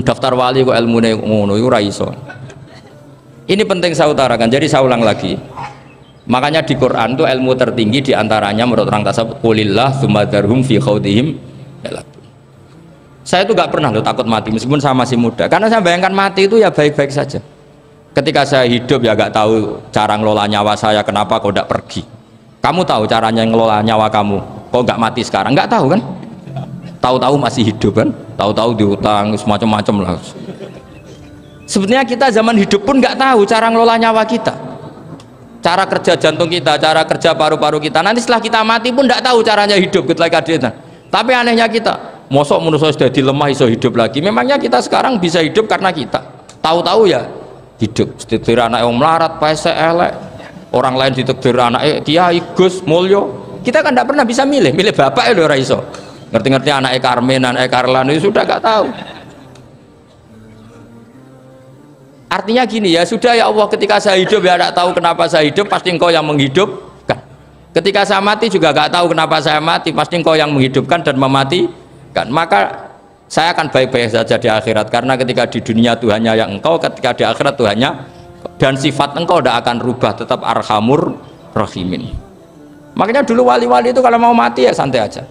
Daftar wali kok ilmune ngono iku ora iso. Ini penting saya utarakan. Jadi saya ulang lagi. Makanya di Quran itu ilmu tertinggi diantaranya menurut orang tasawuf qulillah tsumma dzarhum fi khaudihim. Saya itu gak pernah loh takut mati meskipun saya masih muda, karena saya bayangkan mati itu ya baik-baik saja. Ketika saya hidup ya nggak tahu cara ngelola nyawa saya, kenapa kok tidak pergi? Kamu tahu caranya ngelola nyawa kamu, kok nggak mati sekarang? Nggak tahu kan? Tahu-tahu masih hidup kan? Tahu-tahu diutang semacam-macam lah. Sebenarnya kita zaman hidup pun nggak tahu cara ngelola nyawa kita, cara kerja jantung kita, cara kerja paru-paru kita. Nanti setelah kita mati pun nggak tahu caranya hidup ketika dia. Tapi anehnya kita, mosok manusia sudah dilemah iso hidup lagi. Memangnya kita sekarang bisa hidup karena kita tahu-tahu ya hidup. Ditekdir anak yang melarat, pese elek, orang lain ditekdir anak kiai Gus Mulyo. Kita kan tidak pernah bisa milih bapak itu ora iso. Ngerti-ngerti anak Karmen, anak Karlan itu sudah gak tahu. Artinya gini ya, sudah ya Allah, ketika saya hidup ya tidak tahu kenapa saya hidup, pasti engkau yang menghidupkan. Ketika saya mati juga gak tahu kenapa saya mati, pasti engkau yang menghidupkan dan mematikan. Maka saya akan baik-baik saja di akhirat, karena ketika di dunia Tuhannya yang engkau, ketika di akhirat Tuhannya, dan sifat engkau tidak akan rubah, tetap arhamur rahimin. Makanya dulu wali-wali itu kalau mau mati ya santai aja.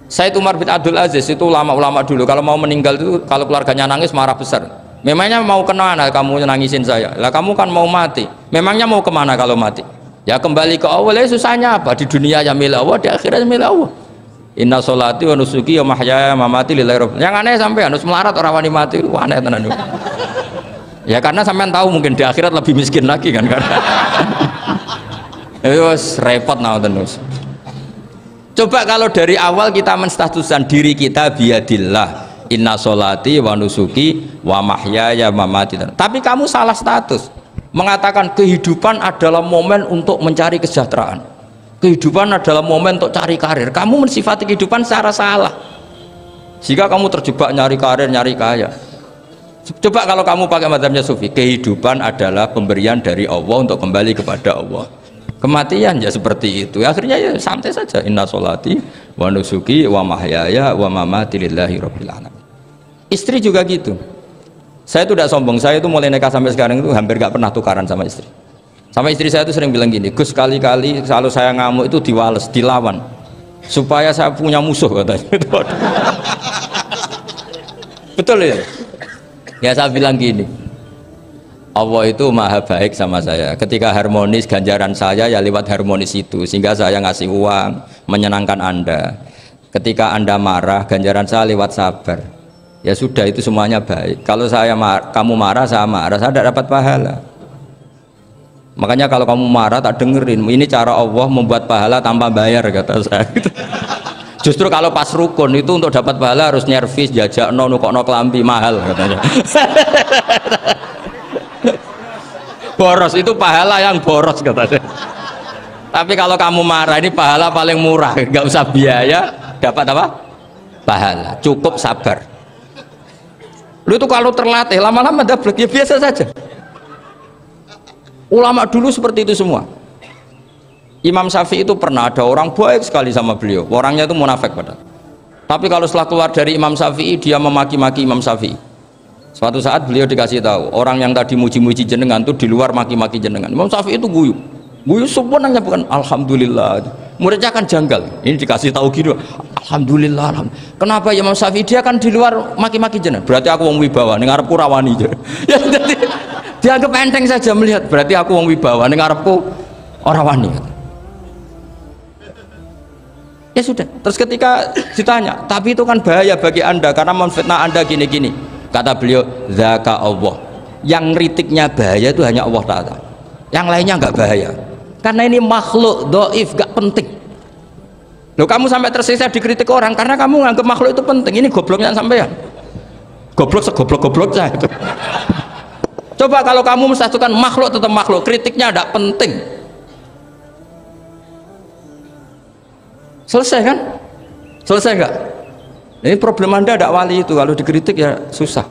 Said Umar bin Abdul Aziz itu ulama-ulama dulu kalau mau meninggal itu, kalau keluarganya nangis marah besar. Memangnya mau kemana kamu nangisin saya? Lah kamu kan mau mati. Memangnya mau kemana kalau mati? Ya kembali ke Allah. Ya susahnya apa? Di dunia ya milik Allah, di akhirat milik Allah. Inna sholati wa nusuki wa mahyaya wa mamati lillahi rabbil. Yang aneh sampai harus melarat orang wani mati. Wah, aneh tenan. Ya karena sampean tahu mungkin di akhirat lebih miskin lagi kan karena. Terus repot nah terus. Coba kalau dari awal kita menstatuskan diri kita biadillah, inna sholati wa nusuki wa mahyaya wa mamati. Tapi kamu salah status, mengatakan kehidupan adalah momen untuk mencari kesejahteraan, kehidupan adalah momen untuk cari karir. Kamu mensifati kehidupan secara salah, jika kamu terjebak nyari karir, nyari kaya. Coba kalau kamu pakai mazhabnya Sufi, kehidupan adalah pemberian dari Allah untuk kembali kepada Allah. Kematian ya seperti itu, akhirnya ya santai saja. Inna sholati wa nusuki wa mahyaya wa mamati lillahi rabbil alamin. Istri juga gitu. Saya itu tidak sombong, saya itu mulai nikah sampai sekarang itu hampir gak pernah tukaran sama istri. Sama istri saya itu sering bilang gini, Gus kali-kali kalau saya ngamuk itu diwales, dilawan supaya saya punya musuh katanya. Betul ya? Ya saya bilang gini, Allah itu maha baik sama saya. Ketika harmonis, ganjaran saya ya lewat harmonis itu, sehingga saya ngasih uang menyenangkan Anda. Ketika Anda marah, ganjaran saya lewat sabar. Ya sudah, itu semuanya baik. Kalau kamu marah, saya tidak dapat pahala. Makanya kalau kamu marah tak dengerin, ini cara Allah membuat pahala tanpa bayar, kata saya. Justru kalau pas rukun itu untuk dapat pahala harus nyervis, jajak nukokno kelambi mahal katanya. Boros itu pahala yang boros katanya. Tapi kalau kamu marah ini pahala paling murah, nggak usah biaya, dapat apa? Pahala, cukup sabar. Lu itu kalau terlatih lama-lama dapat ya biasa saja. Ulama dulu seperti itu semua. Imam Syafi'i itu pernah ada orang baik sekali sama beliau, orangnya itu munafik padahal. Tapi kalau setelah keluar dari Imam Syafi'i dia memaki-maki Imam Syafi'i. Suatu saat beliau dikasih tahu, orang yang tadi muji-muji jenengan itu di luar maki-maki jenengan. Imam Syafi'i itu guyu sebenarnya bukan alhamdulillah. Muridnya kan janggal. Ini dikasih tahu gitu, alhamdulillah. Kenapa Imam Syafi'i dia kan di luar maki-maki jenengan? Berarti aku wong wibawa, ning ngarepku rawani. Ya jadi dianggap enteng saja melihat, berarti aku wong wibawa, ning ngarepku ora wani. Ya sudah. Terus ketika ditanya, tapi itu kan bahaya bagi Anda karena memfitnah Anda gini-gini. Kata beliau, zaka Allah. Yang kritiknya bahaya itu hanya Allah Ta'ala. Yang lainnya nggak bahaya. Karena ini makhluk doif, nggak penting. Loh, kamu sampai tersiksa dikritik orang karena kamu nganggap makhluk itu penting. Ini gobloknya sampean. Goblok segoblok-goblok saya itu. Coba kalau kamu mensatukan makhluk tetap makhluk, kritiknya nggak penting. Selesai kan? Selesai nggak? Ini problem Anda tidak wali itu, kalau dikritik ya susah.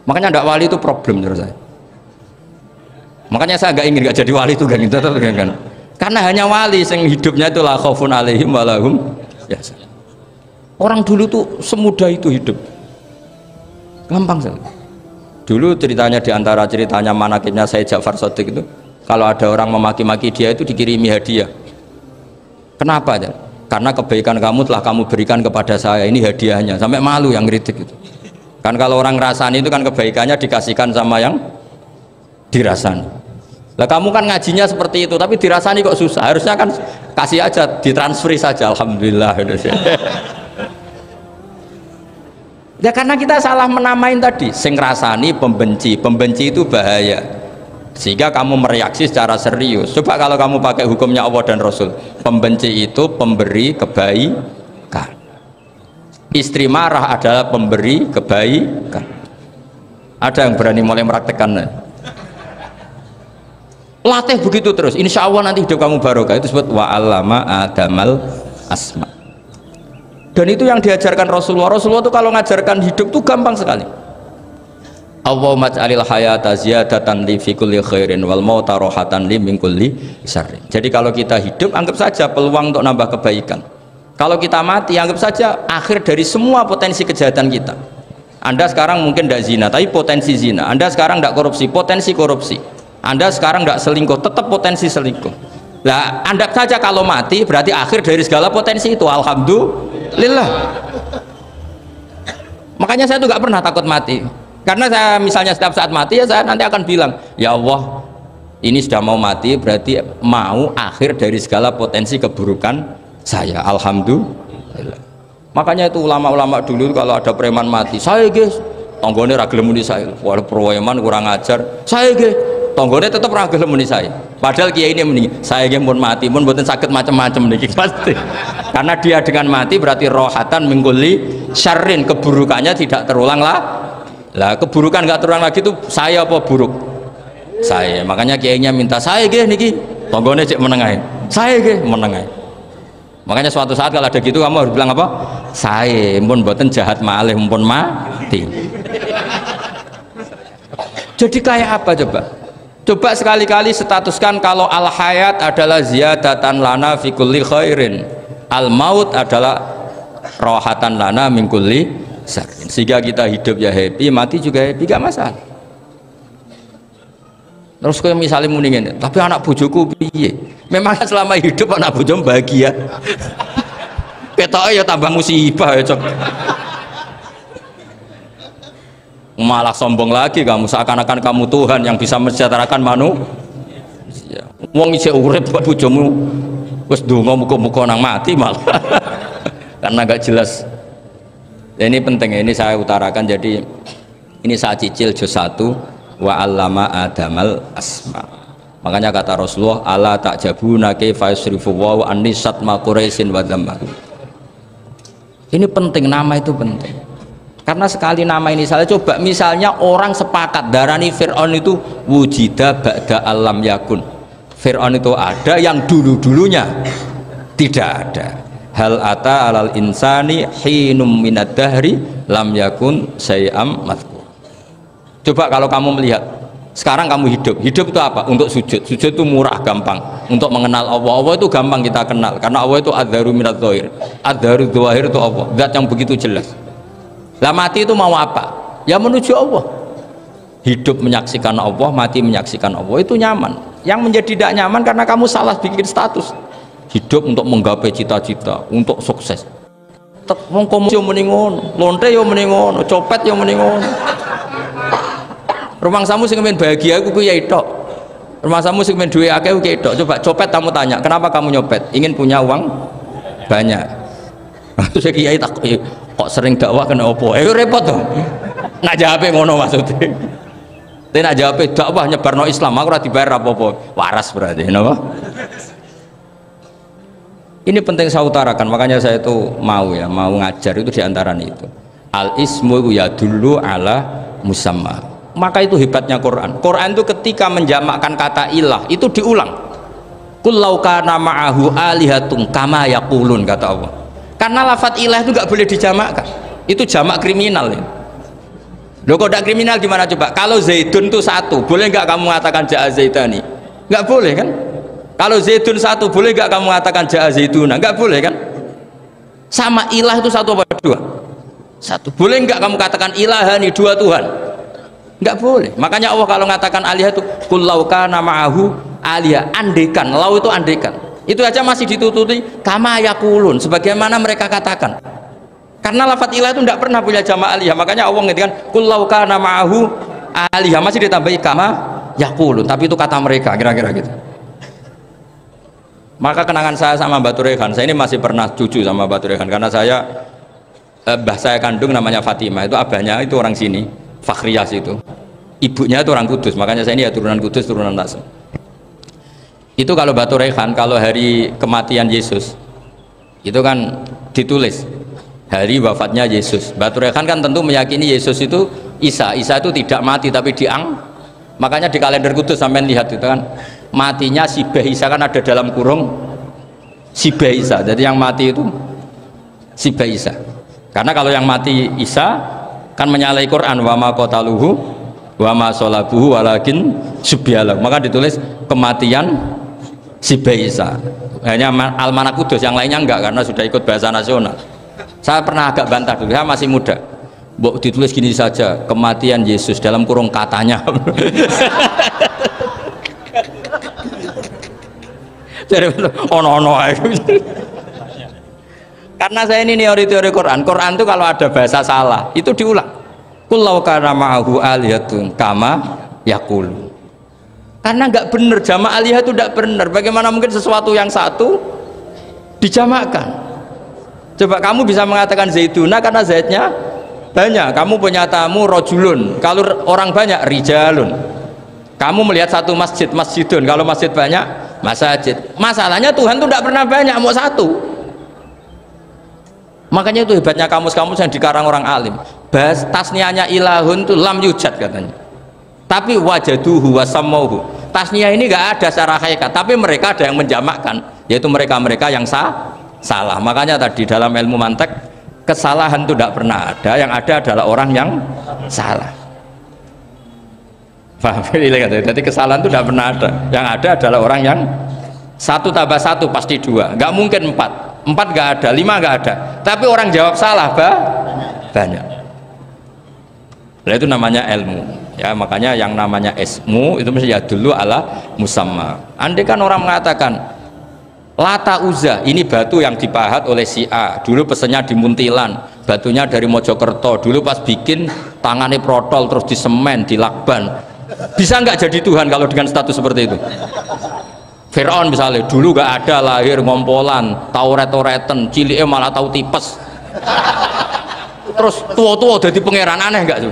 Makanya tidak wali itu problem menurut saya. Makanya saya nggak ingin nggak jadi wali itu kan. Karena hanya wali yang hidupnya itu la khaufun alaihim walahum ya. Orang dulu tuh semudah itu hidup. Gampang saja. Dulu ceritanya diantara ceritanya manakibnya Sayyid Ja'far Shadiq itu, kalau ada orang memaki-maki dia itu dikirimi hadiah. Kenapa ya? Karena kebaikan kamu telah kamu berikan kepada saya, ini hadiahnya. Sampai malu yang kritik itu. Kan kalau orang rasani itu kan kebaikannya dikasihkan sama yang dirasani. Lah kamu kan ngajinya seperti itu, tapi dirasani kok susah. Harusnya kan kasih aja, ditransferi saja. Alhamdulillah. Ya karena kita salah menamain tadi. Sing rasani pembenci, pembenci itu bahaya. Sehingga kamu mereaksi secara serius. Coba kalau kamu pakai hukumnya Allah dan Rasul, pembenci itu pemberi kebaikan. Istri marah adalah pemberi kebaikan. Ada yang berani mulai meraktekan? Latih begitu terus, insya Allah nanti hidup kamu barokah. Itu disebut wa'allama adamal asma. Dan itu yang diajarkan Rasulullah. Rasulullah itu kalau ngajarkan hidup itu gampang sekali. Allahumma ja'alil hayata ziyadatan li fi kulli khairin wal mauta rohatan li min kulli syarrin. Jadi kalau kita hidup anggap saja peluang untuk nambah kebaikan. Kalau kita mati anggap saja akhir dari semua potensi kejahatan kita. Anda sekarang mungkin tidak zina tapi potensi zina. Anda sekarang tidak korupsi, potensi korupsi. Anda sekarang tidak selingkuh, tetap potensi selingkuh. Lah anggap saja kalau mati berarti akhir dari segala potensi itu. Alhamdulillah. Makanya saya tuh nggak pernah takut mati. Karena saya misalnya setiap saat mati ya saya nanti akan bilang, ya Allah ini sudah mau mati berarti mau akhir dari segala potensi keburukan saya. Alhamdulillah. Makanya itu ulama-ulama dulu kalau ada preman mati, saya guys tonggone ra gelem muni saya. Wah preman kurang ajar. Saya guys tonggone tetap ra gelem muni saya. Padahal kiai ini muni, saya guys pun mati pun mboten sakit macam-macam niki pasti. Karena dia dengan mati berarti rohatan mingkuli syarrin, keburukannya tidak terulang lah. Lah keburukan nggak terulang lagi itu saya apa buruk? Saya. Makanya kiainya minta saya guys niki tonggone cek menengahin. Saya guys menengahin. Makanya suatu saat kalau ada gitu kamu harus bilang apa? Saya pun buatan jahat malih pun mati. Jadi kayak apa coba? Coba sekali-kali statuskan kalau al hayat adalah ziyadatan lana fi kulli khairin, al maut adalah rohatan lana min kulli syarrin. Sehingga kita hidup ya happy, mati juga happy, gak masalah. Terus kayak misalnya mendingin, tapi anak bojoku piye? Memang selama hidup anak bojomu bahagia. Ketoknya ya tambah musibah ya cok. Malah sombong lagi kamu, seakan-akan kamu Tuhan yang bisa mensejahterakan manusia. Wong isih urip kok bojomu wis ndonga muga-muga nang mati malah. Karena gak jelas. Ya, ini penting, ini saya utarakan. Jadi ini saya cicil juz 1 wa allama adamal asma. Makanya kata Rasulullah ala ta'jabuna kaifa yusrifu wa annisat ma quraisin wa dhamma. Ini penting, nama itu penting. Karena sekali nama ini salah, coba misalnya orang sepakat darani Fir'aun itu wujida ba'da alam yakun. Fir'aun itu ada yang dulu-dulunya tidak ada. Hal ata alal insani hinum minad dahri lam yakun syai'am madhkur. Coba kalau kamu melihat sekarang kamu hidup itu apa? Untuk sujud. Sujud itu murah, gampang. Untuk mengenal Allah. Allah itu gampang kita kenal karena Allah itu adzaru minadz dzahir. Adzaru dzahir itu Allah, zat yang begitu jelas. Lah mati itu mau apa? Ya menuju Allah. Hidup menyaksikan Allah, mati menyaksikan Allah, itu nyaman. Yang menjadi tidak nyaman karena kamu salah bikin status. Hidup untuk menggapai cita-cita, untuk sukses. Wong komo yo muni ngono, lonte yo muni ngono, copet yo muni ngono. Rumah samu sing men bahagia aku kuwi ya tok. Rumah samu sing men duwe akeh kuwi tok. Coba copet kamu tanya, kenapa kamu nyopet? Ingin punya uang banyak. Terus kiai tak kok sering dakwah kena opo? Repot tuh. Nak jawabe ngono maksudnya. Tapi nak jawabe dakwah nyebarno Islam aku ora dibayar apa-apa. Waras berarti, napa? Ini penting saya utarakan, makanya saya itu mau ngajar itu diantara itu. Al ismu ya dulu ala musamma. Maka itu hebatnya Quran. Quran itu ketika menjamakkan kata ilah itu diulang. Qul law kana ma'ahu alihatun kama yaqulun, kata Allah. Karena lafadz ilah itu nggak boleh dijamakkan. Itu jamak kriminal ya. Loh kok tidak kriminal gimana coba? Kalau Zaidun itu satu, boleh nggak kamu mengatakan ja'a Zaidani? Nggak boleh kan? Kalau Zaidun satu, boleh nggak kamu mengatakan ja'a Zaiduna? Nggak boleh kan? Sama ilah itu satu apa dua? Satu. Boleh nggak kamu katakan ilahani, dua Tuhan? Nggak boleh. Makanya Allah kalau mengatakan alihah itu qul law kana ma'ahu alihah, andekan. Lau itu andekan. Itu aja masih ditututi kama yakulun, sebagaimana mereka katakan. Karena lafadz ilah itu tidak pernah punya jama' alihah. Makanya Allah ngertikan qul law kana ma'ahu alihah, masih ditambahi kama yaqulun, tapi itu kata mereka kira-kira gitu. Maka kenangan saya sama Batu Rehan, saya ini masih pernah cucu sama Batu Rehan karena saya mbah saya kandung namanya Fatimah, itu abahnya itu orang sini, Fakhriyas itu. Ibunya itu orang Kudus, makanya saya ini ya turunan Kudus, turunan Tasem. Itu kalau Batu Rehan, kalau hari kematian Yesus itu kan ditulis hari wafatnya Yesus. Batu Rehan kan tentu meyakini Yesus itu Isa itu tidak mati tapi makanya di kalender Kudus sampai lihat itu kan matinya Sibah Isa kan ada dalam kurung Sibah Isa, jadi yang mati itu Sibah Isa. Karena kalau yang mati Isa kan menyalahi Quran, wa ma qataluhu wa ma salabuhu walakin subbihalah, maka ditulis kematian Sibah Isa. Hanya Almanak Kudus, yang lainnya enggak karena sudah ikut bahasa nasional. Saya pernah agak bantah dulu, saya masih muda. Mbok ditulis gini saja, kematian Yesus dalam kurung katanya. Jadi ono-ono. Karena saya ini teori Quran itu kalau ada bahasa salah itu diulang. Qul law kana ma'ahu aliyatun kama yaqulu. Karena nggak benar, jama' aliyah itu nggak benar. Bagaimana mungkin sesuatu yang satu dijamakkan? Coba kamu bisa mengatakan zaituna karena zaitnya banyak. Kamu punya tamu rojulun, kalau orang banyak rijalun. Kamu melihat satu masjid, masjidun. Kalau masjid banyak, masajid. Masalahnya Tuhan itu tidak pernah banyak, mau satu. Makanya itu hebatnya kamus-kamus yang dikarang orang alim. Bahas tasniahnya ilahun itu lam yujad katanya. Tapi wajaduhu wasamauhu. Tasniah ini nggak ada secara hakikat, tapi mereka ada yang menjamakkan, yaitu mereka-mereka yang salah. Makanya tadi dalam ilmu mantek kesalahan itu tidak pernah ada, yang ada adalah orang yang salah. Paham? Jadi kesalahan itu tidak pernah ada, yang ada adalah orang yang satu tambah satu pasti dua, nggak mungkin empat nggak ada, lima nggak ada, tapi orang jawab salah banyak. Nah, itu namanya ilmu ya, makanya yang namanya ismu itu mesti ya dulu ala musamma. Andai kan orang mengatakan Lata Uzza ini batu yang dipahat oleh si A, dulu pesennya di Muntilan, batunya dari Mojokerto, dulu pas bikin tangannya protol terus disemen, dilakban, bisa nggak jadi Tuhan kalau dengan status seperti itu? Fir'aun misalnya, dulu nggak ada, lahir ngompolan, tahu retoreten, ciliknya malah tahu tipes, terus tua-tua jadi pangeran, aneh nggak tuh?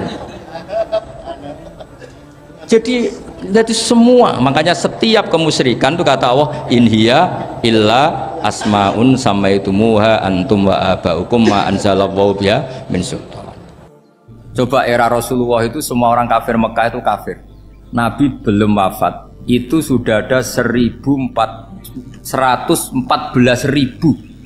Jadi semua, makanya setiap kemusyrikan itu kata Allah, in hiya illa asmaun samaitumuha antum wa abaukum ma anzalallahu biha min sultan. Coba era Rasulullah itu semua orang kafir Mekah itu kafir. Nabi belum wafat itu sudah ada 114.000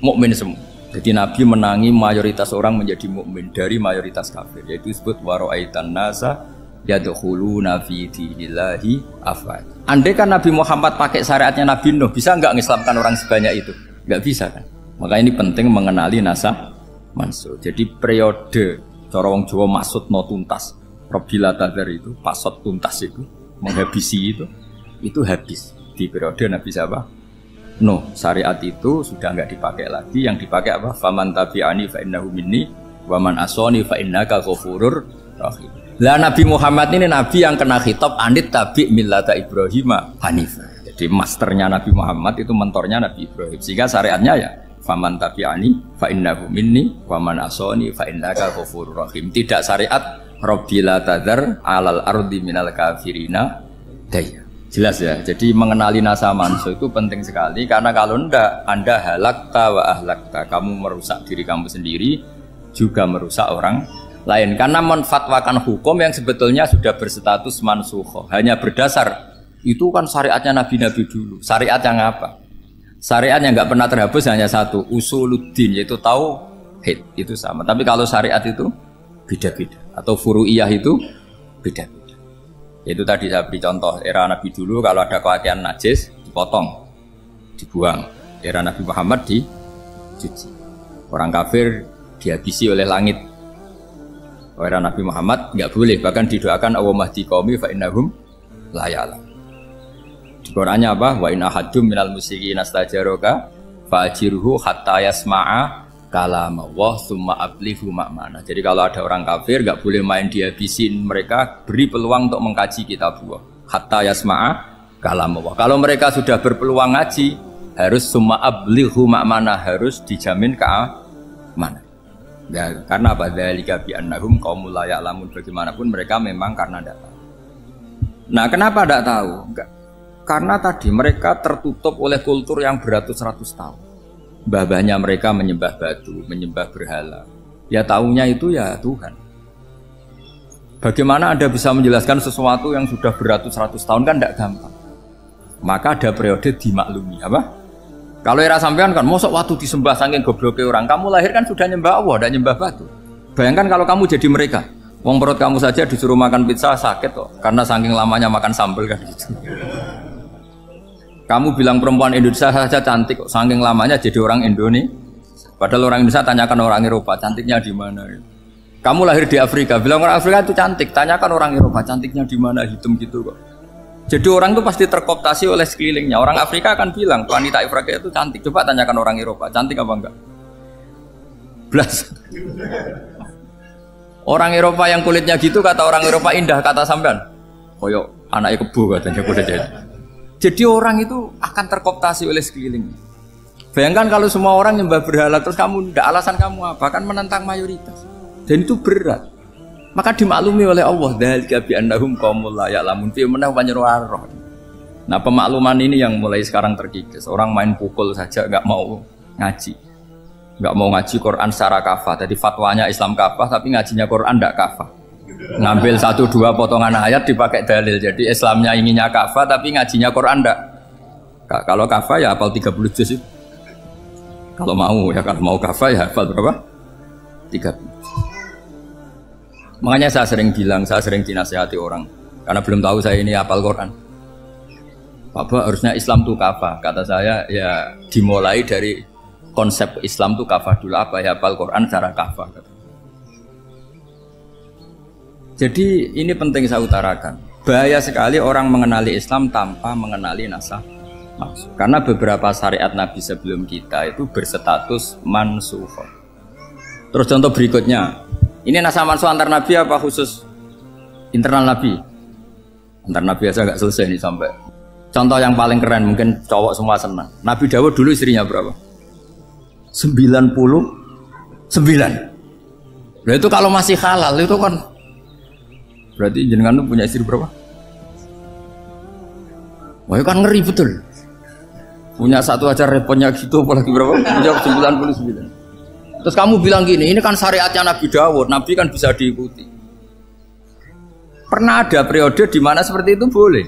mukmin semua. Jadi Nabi menangi mayoritas orang menjadi mukmin dari mayoritas kafir, yaitu disebut wara'aitan nasa yadkhuluna fi dinillahi afwaj. Andai kan Nabi Muhammad pakai syariatnya Nabi Nuh, bisa nggak mengislamkan orang sebanyak itu? Nggak bisa kan? Maka ini penting mengenali nasah mansur. Jadi periode cara wong Jawa maksud no tuntas, Robila Tadar itu pasot tuntas itu menghabisi itu habis di periode Nabi siapa? Nuh. Syariat itu sudah nggak dipakai lagi, yang dipakai apa? Faman tabi'ani fa innahu minni wa man asani fa innaka ghafurur rahim. Lah Nabi Muhammad ini Nabi yang kena khitab anit tabi' millata Ibrahim hanifah. Jadi masternya Nabi Muhammad itu mentornya Nabi Ibrahim, sehingga syariatnya ya faman tabi'ani fa innahu minni wa man asani fa innaka ghafurur rahim. Tidak syariat Rabbila tadhar alal ardi minal kafirina daya. Jelas ya. Jadi mengenali nasa manso itu penting sekali, karena kalau ndak Anda halakta wa ahlakta, kamu merusak diri kamu sendiri juga merusak orang lain, karena menfatwakan hukum yang sebetulnya sudah berstatus mansukh, hanya berdasar itu kan syariatnya nabi-nabi dulu. Syariat yang apa? Syariat yang nggak pernah terhapus hanya satu, usuluddin, yaitu tauhid, itu sama. Tapi kalau syariat itu beda-beda, atau furu'iyah itu beda-beda. Itu tadi saya beri contoh, era Nabi dulu kalau ada pakaian najis dipotong, dibuang. Era Nabi Muhammad dicuci. Orang kafir dihabisi oleh langit. Era Nabi Muhammad nggak boleh, bahkan didoakan Allahumma hdi qaumi fa innahum la ya'lam. Di Qur'annya apa? Wa in ahadum minal musyrikin astajaraka fa ajirhu hatta yasma'a kalam Allah summa ablihu makmana. Jadi kalau ada orang kafir nggak boleh main dihabisin, mereka beri peluang untuk mengkaji kitabullah hatta yasma'a kalam Allah. Kalau mereka sudah berpeluang ngaji, harus summa ablihu makmana, harus dijamin keamanan. Ya, karena apa? Dzalika bi annahum qaumul la ya'lamun. Bagaimanapun mereka memang karena tidak tahu. Nah, kenapa tidak tahu? Enggak. Karena tadi mereka tertutup oleh kultur yang beratus-ratus tahun. Mbah-mbahnya mereka menyembah batu, menyembah berhala. Ya tahunya itu ya Tuhan. Bagaimana Anda bisa menjelaskan sesuatu yang sudah beratus-ratus tahun, kan tidak gampang. Maka ada periode dimaklumi, apa? Kalau era sampean kan, mosok waktu disembah saking gobloknya orang, kamu lahir kan sudah nyembah Allah, tidak nyembah batu. Bayangkan kalau kamu jadi mereka, wong perut kamu saja disuruh makan pizza sakit kok, karena saking lamanya makan sambal kan gitu. Kamu bilang perempuan Indonesia saja cantik kok, saking lamanya jadi orang Indonesia. Padahal orang Indonesia tanyakan orang Eropa, cantiknya di mana? Kamu lahir di Afrika, bilang orang Afrika itu cantik, tanyakan orang Eropa, cantiknya di mana? Hitam gitu kok. Jadi orang itu pasti terkooptasi oleh sekelilingnya. Orang Afrika akan bilang wanita Afrika itu cantik. Coba tanyakan orang Eropa, cantik apa enggak? Blas. Orang Eropa yang kulitnya gitu kata orang Eropa indah, kata sampean. Koyok anaknya kebo katanya udah jadi. Jadi orang itu akan terkooptasi oleh sekelilingnya. Bayangkan kalau semua orang nyembah berhala terus kamu tidak, alasan kamu apa? Kan menentang mayoritas. Dan itu berat. Maka dimaklumi oleh Allah, dzalika bi annahum qaumul la ya'lamun fi manah panyeruarah. Nah, pemakluman ini yang mulai sekarang terkikis. Orang main pukul saja enggak mau ngaji. Enggak mau ngaji Quran secara kafah. Jadi fatwanya Islam kafah tapi ngajinya Quran enggak kafah. Ngambil 1-2 potongan ayat dipakai dalil. Jadi Islamnya inginnya kafah tapi ngajinya Quran enggak. Kalau kafah ya hafal 30 juz. Kalau mau ya, kalau mau kafah ya hafal berapa? 30. Makanya saya sering bilang, saya sering dinasihati orang karena belum tahu saya ini hafal Quran. Bapak harusnya Islam itu kafah. Kata saya ya dimulai dari konsep Islam itu kafah dulu. Apa ya hafal Quran secara kafah. Jadi ini penting saya utarakan. Bahaya sekali orang mengenali Islam tanpa mengenali nasah maksud. Karena beberapa syariat Nabi sebelum kita itu berstatus mansukh. Terus contoh berikutnya. Ini nasah mansuh antar Nabi apa khusus internal Nabi? Antar Nabi aja nggak selesai nih sampai. Contoh yang paling keren, mungkin cowok semua senang. Nabi Dawud dulu istrinya berapa? 99. Nah itu kalau masih halal itu kan berarti jenengan tuh punya istri berapa? Wah itu kan ngeri betul. Punya satu aja repotnya gitu, apalagi berapa? Punya 99. Terus kamu bilang gini, ini kan syariatnya Nabi Dawud, Nabi kan bisa diikuti. Pernah ada periode di mana seperti itu boleh.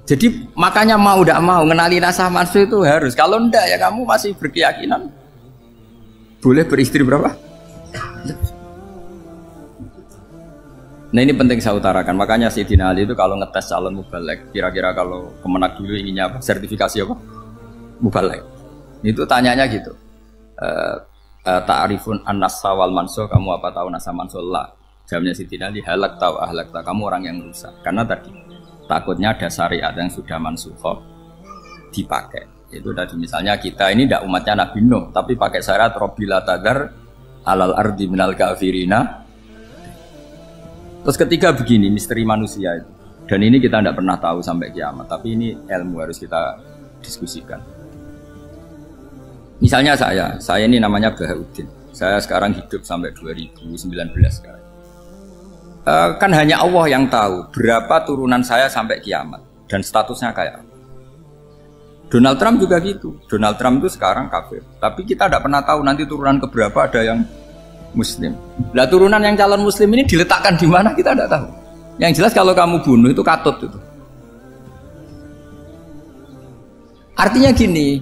Jadi makanya mau tidak mau ngenali nasah mansuh itu harus. Kalau enggak ya kamu masih berkeyakinan boleh beristri berapa? Nah ini penting saya utarakan. Makanya Sayyidina Ali itu kalau ngetes calon mubalek, kira-kira kalau Kemenak dulu inginnya apa? Sertifikasi apa? Mubalek. Itu tanyanya gitu. Ta'rifun an-nassa wal mansuh, kamu apa tahu nasa mansuh? La. Jawabnya Sayyidina Ali, halak tahu ahlak tahu, kamu orang yang rusak. Karena tadi takutnya ada syariat yang sudah mansukh dipakai. Itu tadi misalnya kita ini tidak umatnya Nabi Nuh, tapi pakai syariat Robbila tadar alal ardi minal kafirina. Terus ketiga begini, misteri manusia itu. Dan ini kita tidak pernah tahu sampai kiamat, tapi ini ilmu harus kita diskusikan. Misalnya saya ini namanya Bahauddin. Saya sekarang hidup sampai 2019 sekarang. Kan hanya Allah yang tahu berapa turunan saya sampai kiamat dan statusnya kayak apa. Donald Trump juga gitu. Donald Trump itu sekarang kafir, tapi kita tidak pernah tahu nanti turunan keberapa ada yang Muslim. Nah turunan yang calon Muslim ini diletakkan di mana kita tidak tahu. Yang jelas kalau kamu bunuh itu katut itu. Artinya gini,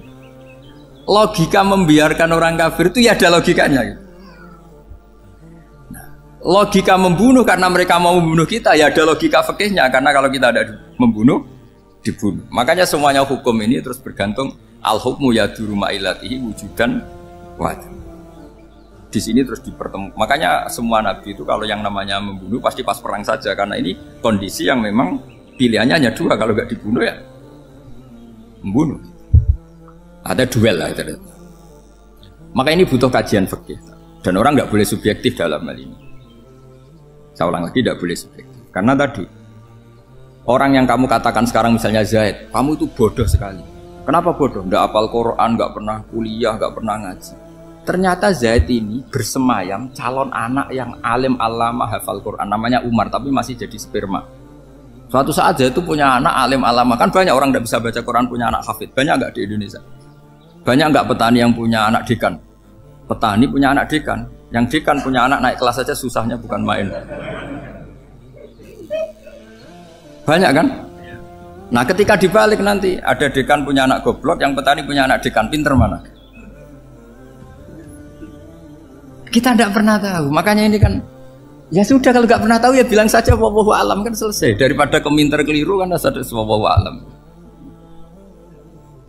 logika membiarkan orang kafir itu ya ada logikanya. Nah, logika membunuh karena mereka mau membunuh kita ya ada logika fikihnya, karena kalau kita ada membunuh dibunuh. Makanya semuanya hukum ini terus bergantung al-hukmu yaduru ma'ilatihi wujudan wajib. Di sini terus dipertemukan. Makanya semua nabi itu kalau yang namanya membunuh pasti pas perang saja, karena ini kondisi yang memang pilihannya hanya dua, kalau nggak dibunuh ya membunuh. Ada duel lah itu. Maka ini butuh kajian fikih dan orang nggak boleh subjektif dalam hal ini. Saya ulang lagi, tidak boleh subjektif karena tadi orang yang kamu katakan sekarang misalnya Zaid, kamu itu bodoh sekali. Kenapa bodoh? Nggak hafal Quran, nggak pernah kuliah, nggak pernah ngaji. Ternyata Zaid ini bersemayam calon anak yang alim alama hafal Quran, namanya Umar, tapi masih jadi sperma. Suatu saat Zaid itu punya anak alim alama, kan banyak orang nggak bisa baca Quran punya anak hafid, banyak nggak di Indonesia? Banyak nggak petani yang punya anak dekan? Petani punya anak dekan, yang dekan punya anak naik kelas saja susahnya bukan main. Banyak kan? Nah ketika dibalik nanti ada dekan punya anak goblok, yang petani punya anak dekan, pinter mana? Kita tidak pernah tahu, makanya ini kan ya sudah kalau nggak pernah tahu ya bilang saja wallahu alam kan selesai, daripada keminter keliru kan ada wallahu alam.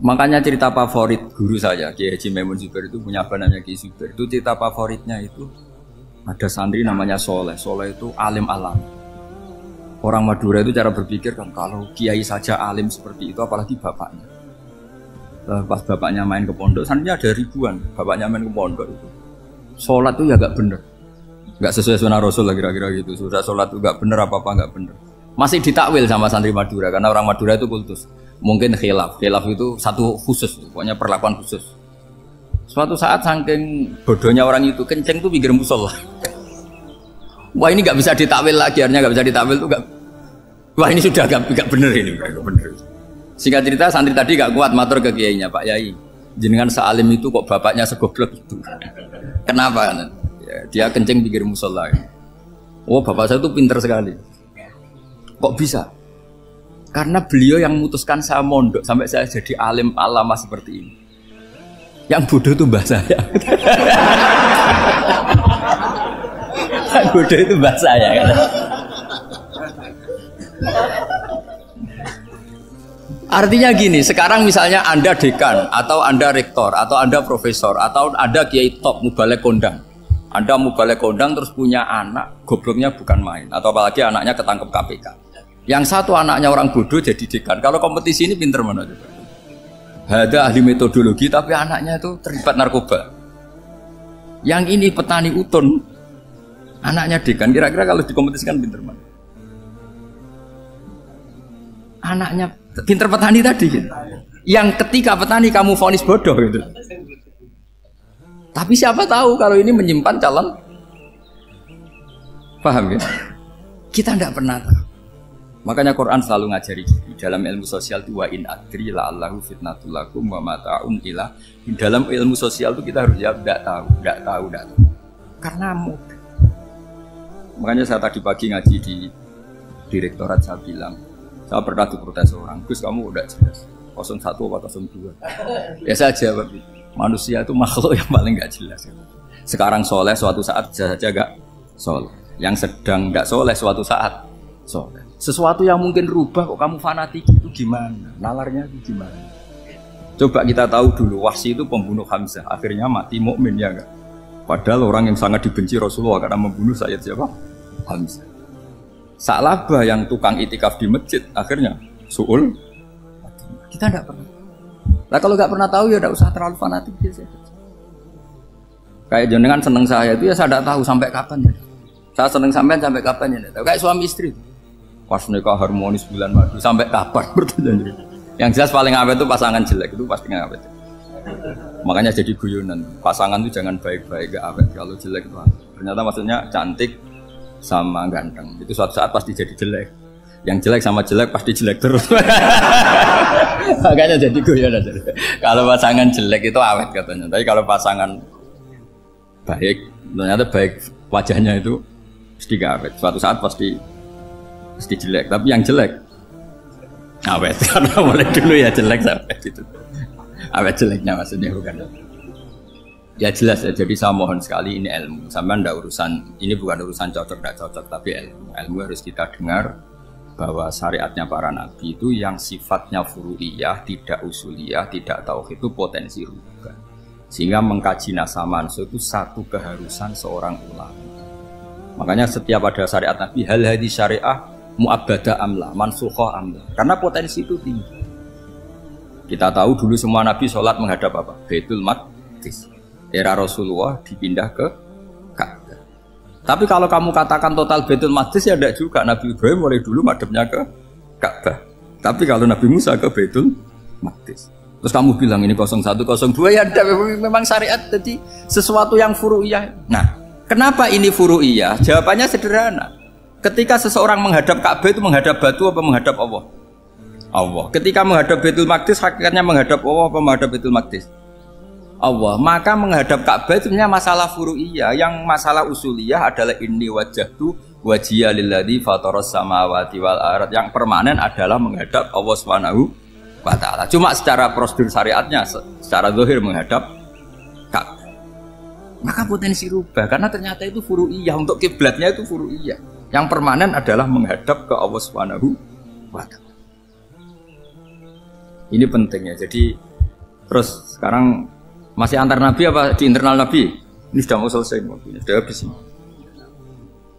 Makanya cerita favorit guru saya Kiai Haji Maimun Zubair itu punya apa namanya Kiai Zubair, itu cerita favoritnya itu ada santri namanya Soleh. Soleh itu alim alam. Orang Madura itu cara berpikir kan kalau kiai saja alim seperti itu apalagi bapaknya. Pas bapaknya main ke pondok, santrinya ada ribuan, bapaknya main ke pondok itu. Sholat itu ya gak bener, gak sesuai sunnah Rasul lah kira-kira gitu. Sudah sholat itu gak bener apa-apa gak bener. Masih ditakwil sama santri Madura karena orang Madura itu kultus. Mungkin khilaf itu satu khusus, pokoknya perlakuan khusus. Suatu saat saking bodohnya orang itu kenceng tuh pinggir musola. Wah ini nggak bisa ditakwil lagi, akhirnya nggak bisa ditakwil tuh nggak. Wah ini sudah nggak bener ini, nggak bener. Singkat cerita santri tadi nggak kuat matur ke kiainya, Pak Yai, jenengan sealim itu kok bapaknya segoblok itu. Kenapa? Ya, dia kencing pinggir musola. Oh bapak saya tuh pinter sekali. Kok bisa? Karena beliau yang memutuskan saya mondok sampai saya jadi alim alama seperti ini. Yang bodoh itu mbah saya. Bodoh itu mbah saya kan. Artinya gini, sekarang misalnya Anda dekan atau Anda rektor atau Anda profesor atau Anda kiai top mubalek kondang. Anda mubalek kondang terus punya anak gobloknya bukan main atau apalagi anaknya ketangkep KPK. Yang satu anaknya orang bodoh jadi dekan. Kalau kompetisi ini pinter mana coba? Ada ahli metodologi tapi anaknya itu terlibat narkoba. Yang ini petani utun, anaknya dekan. Kira-kira kalau dikompetisikan pinter mana? Anaknya pinter petani tadi gitu. Yang ketika petani kamu vonis bodoh gitu. Tapi siapa tahu kalau ini menyimpan calon. Paham ya? Kita tidak pernah tahu. Makanya Quran selalu ngajari di dalam ilmu sosial itu wa in adri la'allahu fitnatul lakum wa mata'un ila. Di dalam ilmu sosial itu kita harus jawab tidak tahu. Karena mudah. Makanya saya tadi pagi ngaji di direktorat saya bilang, saya pernah diprotes orang, Gus kamu udah jelas 01 atau 02. Ya saya jawab, manusia itu makhluk yang paling gak jelas. Sekarang soleh suatu saat bisa saja gak soleh. Yang sedang gak soleh suatu saat soleh. Sesuatu yang mungkin rubah kok kamu fanatik itu gimana? Nalarnya itu gimana? Coba kita tahu dulu Wahsy itu pembunuh Hamzah, akhirnya mati mukmin ya enggak? Padahal orang yang sangat dibenci Rasulullah karena membunuh Sayyid siapa? Hamzah. Sa'labah yang tukang itikaf di masjid akhirnya su'ul. Kita enggak pernah. Nah kalau enggak pernah tahu ya enggak usah terlalu fanatik biasa. Kayak jenengan seneng saya itu ya saya enggak tahu sampai kapan ya. Saya seneng sampean sampai kapan ya? Kayak suami istri. Pas nikah harmonis bulan madu sampai kapan bertanya. Yang jelas paling awet itu pasangan jelek itu pasti awet. Makanya jadi guyonan. Pasangan itu jangan baik-baik gak awet. Kalau jelek itu ternyata maksudnya cantik sama ganteng. Itu suatu saat pasti jadi jelek. Yang jelek sama jelek pasti jelek terus. Makanya jadi guyonan. Kalau pasangan jelek itu awet katanya. Tapi kalau pasangan baik, ternyata baik wajahnya itu pasti gak awet. Suatu saat pasti jelek, tapi yang jelek awet karena mulai dulu ya jelek sampai gitu. Awet jeleknya maksudnya bukan. Ya jelas ya. Jadi saya mohon sekali ini ilmu. Sampai ndak urusan ini bukan urusan cocok tidak cocok, tapi ilmu. Ilmu harus kita dengar bahwa syariatnya para nabi itu yang sifatnya furu'iyah, tidak usuliyah, tidak tauhid itu potensi rubah. Sehingga mengkaji nasab manusia itu satu keharusan seorang ulama. Makanya setiap ada syariat nabi hal hadis syariah mu'abbadah amla, mansukhoh amla. Karena potensi itu tinggi. Kita tahu dulu semua Nabi sholat menghadap apa? Baitul Maqdis. Era Rasulullah dipindah ke Ka'bah. Tapi kalau kamu katakan total Baitul Maqdis ya tidak juga. Nabi Ibrahim mulai dulu madhabnya ke Ka'bah. Tapi kalau Nabi Musa ke Baitul Maqdis. Terus kamu bilang ini 0102 ya ada memang syariat jadi sesuatu yang furu'iyah. Nah, kenapa ini furu'iyah? Jawabannya sederhana. Ketika seseorang menghadap Ka'bah itu menghadap batu apa menghadap Allah? Allah. Ketika menghadap Baitul Maqdis hakikatnya menghadap Allah apa menghadap Baitul Maqdis? Allah. Maka menghadap Ka'bah itu sebenarnya masalah furu'iyah. Yang masalah usuliyah adalah inni wajjahtu wajhiya lilladzi fataras samawati wal ardh. Yang permanen adalah menghadap Allah Subhanahu wa ta'ala. Cuma secara prosedur syariatnya secara zahir menghadap Ka'bah. Maka potensi rubah karena ternyata itu furu'iyah, untuk kiblatnya itu furu'iyah. Yang permanen adalah menghadap ke Allah Subhanahu wa ta'ala. Ini pentingnya. Jadi terus sekarang masih antar nabi apa di internal nabi? Ini sudah mau selesai, ini sudah habis ini.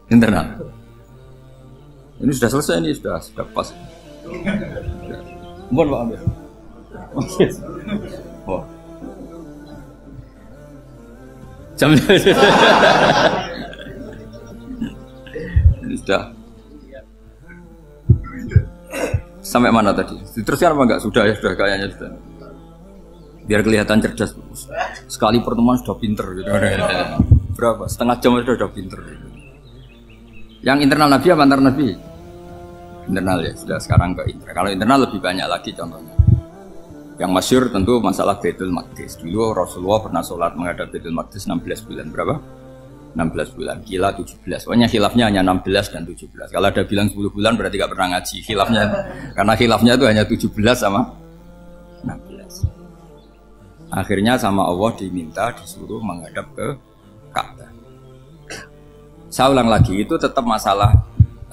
Internal. Ini sudah selesai, ini sudah pas. Mohon Pak ambil. Oh. Jam ini sudah. Sampai mana tadi? Diteruskan apa enggak? Sudah ya, sudah kayaknya sudah. Biar kelihatan cerdas. Sekali pertemuan sudah pinter gitu. Berapa? Setengah jam sudah pinter. Yang internal nabi apa antar nabi? Internal ya, sudah sekarang ke internal. Kalau internal lebih banyak lagi contohnya. Yang masyhur tentu masalah Baitul Maqdis. Dulu Rasulullah pernah sholat menghadap Baitul Maqdis 16 bulan. Berapa? 16 bulan. Kila 17. Pokoknya khilafnya hanya 16 dan 17. Kalau ada bilang 10 bulan berarti gak pernah ngaji. Khilafnya, karena khilafnya itu hanya 17 sama 16. Akhirnya sama Allah diminta disuruh menghadap ke Ka'bah. Saya ulang lagi, itu tetap masalah